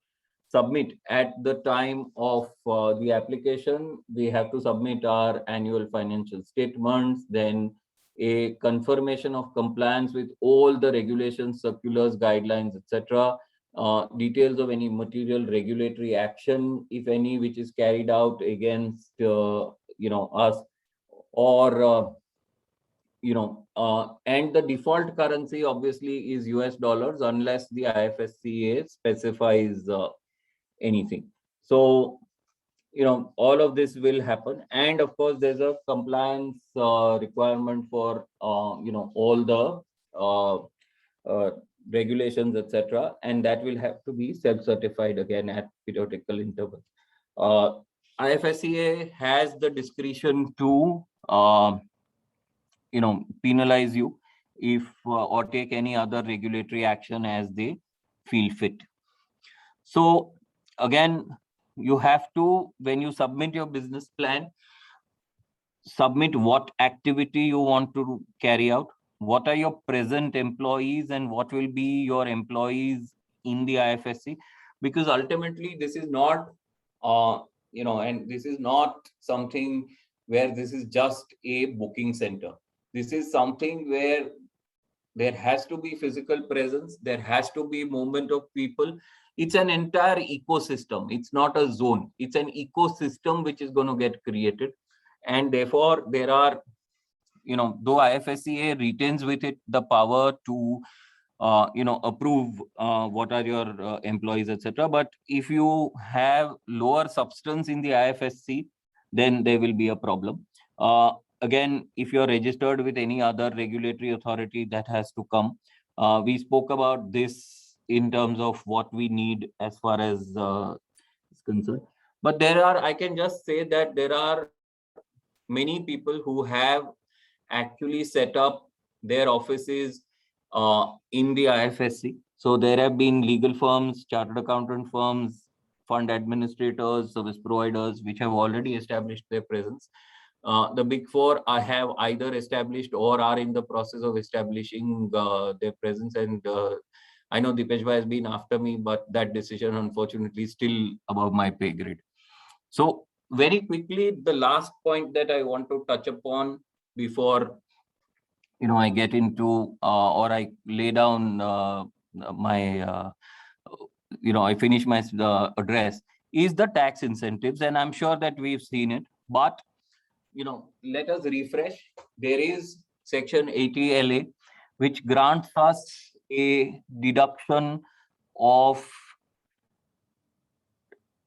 submit at the time of the application. We have to submit our annual financial statements, then a confirmation of compliance with all the regulations, circulars, guidelines, etc. Details of any material regulatory action, if any, which is carried out against us, or and the default currency obviously is US dollars unless the IFSCA specifies anything. So all of this will happen, and of course there's a compliance requirement for all the regulations, etc., and that will have to be self-certified again at periodical intervals. IFSCA has the discretion to penalize you if or take any other regulatory action as they feel fit. So again, you have to, when you submit your business plan, submit what activity you want to carry out, what are your present employees, and what will be your employees in the IFSC, because ultimately this is not and this is not something where this is just a booking center. This is something where there has to be physical presence, there has to be movement of people. It's an entire ecosystem. It's not a zone. It's an ecosystem which is going to get created. And therefore, there are, though IFSCA retains with it the power to, approve what are your employees, etc. But if you have lower substance in the IFSC, then there will be a problem. Again, if you're registered with any other regulatory authority, that has to come. We spoke about this in terms of what we need as far as is concerned. But I can just say that there are many people who have actually set up their offices in the IFSC. So there have been legal firms, chartered accountant firms, fund administrators, service providers, which have already established their presence. The big four have either established or are in the process of establishing their presence. And I know Dipesh Bhai has been after me, but that decision, unfortunately, is still above my pay grade. So very quickly, the last point that I want to touch upon before I get into or I lay down my I finish my address is the tax incentives, and I'm sure that we've seen it, but let us refresh. There is Section 80LA, which grants us a deduction of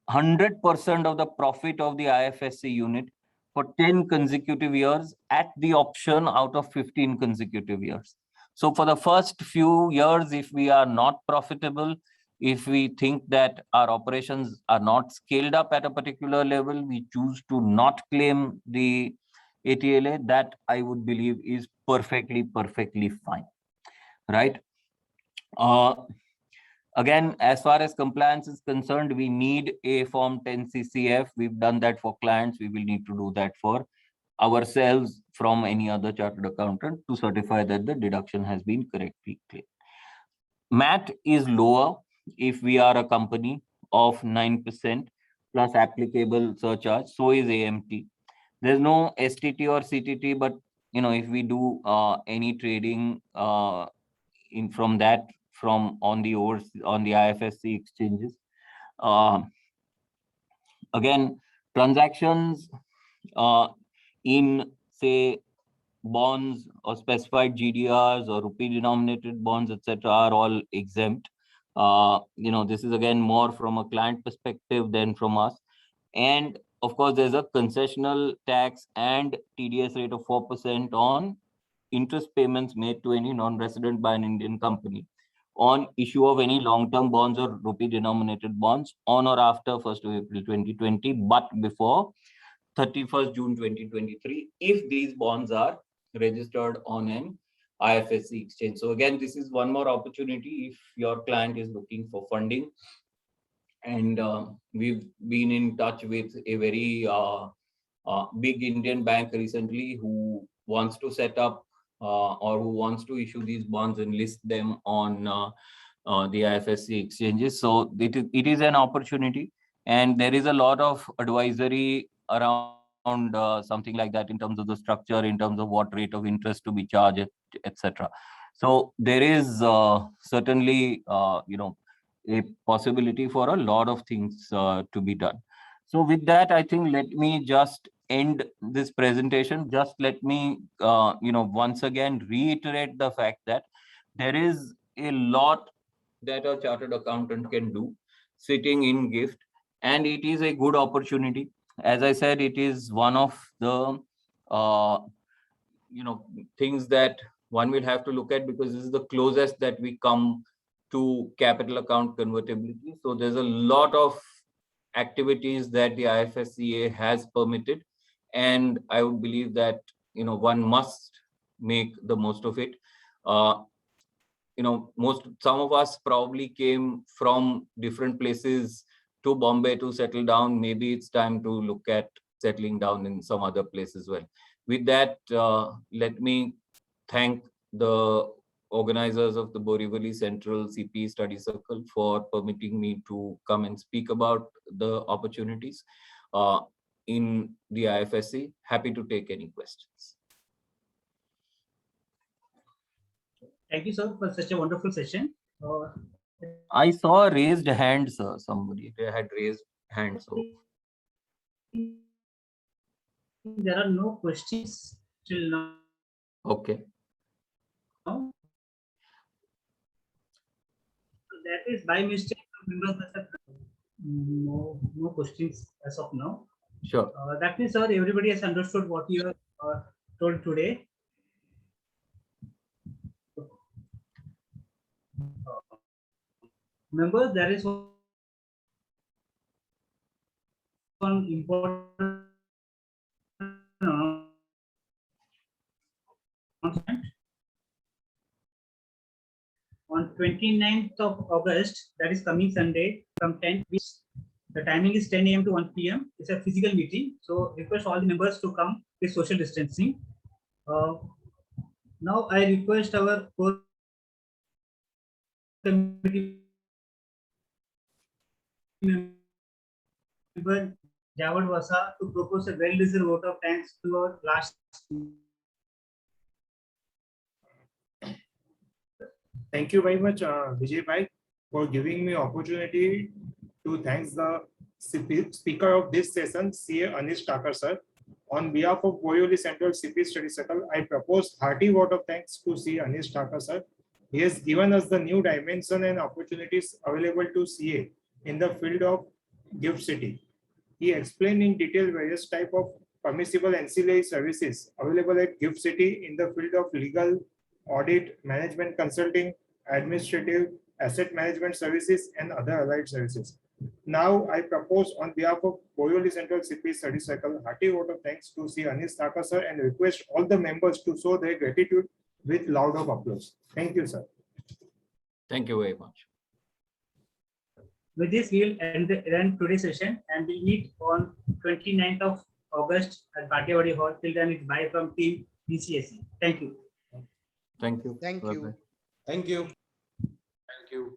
100% of the profit of the IFSC unit for 10 consecutive years at the option out of 15 consecutive years. So for the first few years, if we are not profitable, if we think that our operations are not scaled up at a particular level, we choose to not claim the ATLA, that I would believe is perfectly fine, right? Again, as far as compliance is concerned, we need a Form 10 CCF. We've done that for clients. We will need to do that for ourselves from any other chartered accountant to certify that the deduction has been correctly claimed. MAT is lower if we are a company of 9% plus applicable surcharge. So is AMT. There's no STT or CTT, but if we do any trading on the IFSC exchanges, again, transactions in say bonds or specified GDRs or rupee denominated bonds, etc., are all exempt. This is again more from a client perspective than from us. And of course, there's a concessional tax and TDS rate of 4% on interest payments made to any non-resident by an Indian company on issue of any long-term bonds or rupee denominated bonds on or after 1st of April 2020, but before 31st June 2023, if these bonds are registered on an IFSC exchange. So again, this is one more opportunity if your client is looking for funding. And we've been in touch with a very big Indian bank recently who wants to set up or who wants to issue these bonds and list them on the IFSC exchanges. So it is an opportunity, and there is a lot of advisory around something like that in terms of the structure, in terms of what rate of interest to be charged, etc. So there is certainly, a possibility for a lot of things to be done. So with that, I think let me just end this presentation. Just let me, once again reiterate the fact that there is a lot that a chartered accountant can do sitting in GIFT, and it is a good opportunity. As I said, it is one of the things that one will have to look at, because this is the closest that we come to capital account convertibility. So there's a lot of activities that the IFSCA has permitted, and I would believe that one must make the most of it. Some of us probably came from different places to Bombay to settle down. Maybe it's time to look at settling down in some other place as well. With that, let me thank the organizers of the Borivali Central CP Study Circle for permitting me to come and speak about the opportunities in the IFSC. Happy to take any questions. Thank you, sir, for such a wonderful session. I saw a raised hand, sir. Somebody had raised hand. So there are no questions till now. Okay. That is by mistake. No questions as of now. Sure. That means, sir, everybody has understood what you have told today. Remember, there is one important announcement. On 29th of August, that is coming Sunday, from 10, the timing is 10 a.m. to 1 p.m. It's a physical meeting. So request all the members to come with social distancing. Now I request our core committee member Jawad Vasa to propose a well-deserved vote of thanks to our last. Thank you very much, Vijay Bhai, for giving me opportunity to thank the speaker of this session, CA Anish Thakur sir. On behalf of Borivali Central CP Study Circle, I propose hearty vote of thanks to CA Anish Thakur sir. He has given us the new dimension and opportunities available to CA in the field of GIFT City. He explained in detail various types of permissible ancillary services available at GIFT City in the field of legal, audit, management consulting, administrative, asset management services, and other allied services. Now, I propose on behalf of Borivali Central CP Study Circle, hearty vote of thanks to C. Anish Thakur sir, and request all the members to show their gratitude with loud of applause. Thank you, sir. thank you very much. With this, we will end today's session, and we'll meet on 29th of August at Bhatyawadi Hall. Till then, it's bye from team BCSE. Thank you. Thank you. Thank Bye-bye. you. Thank you. Thank you.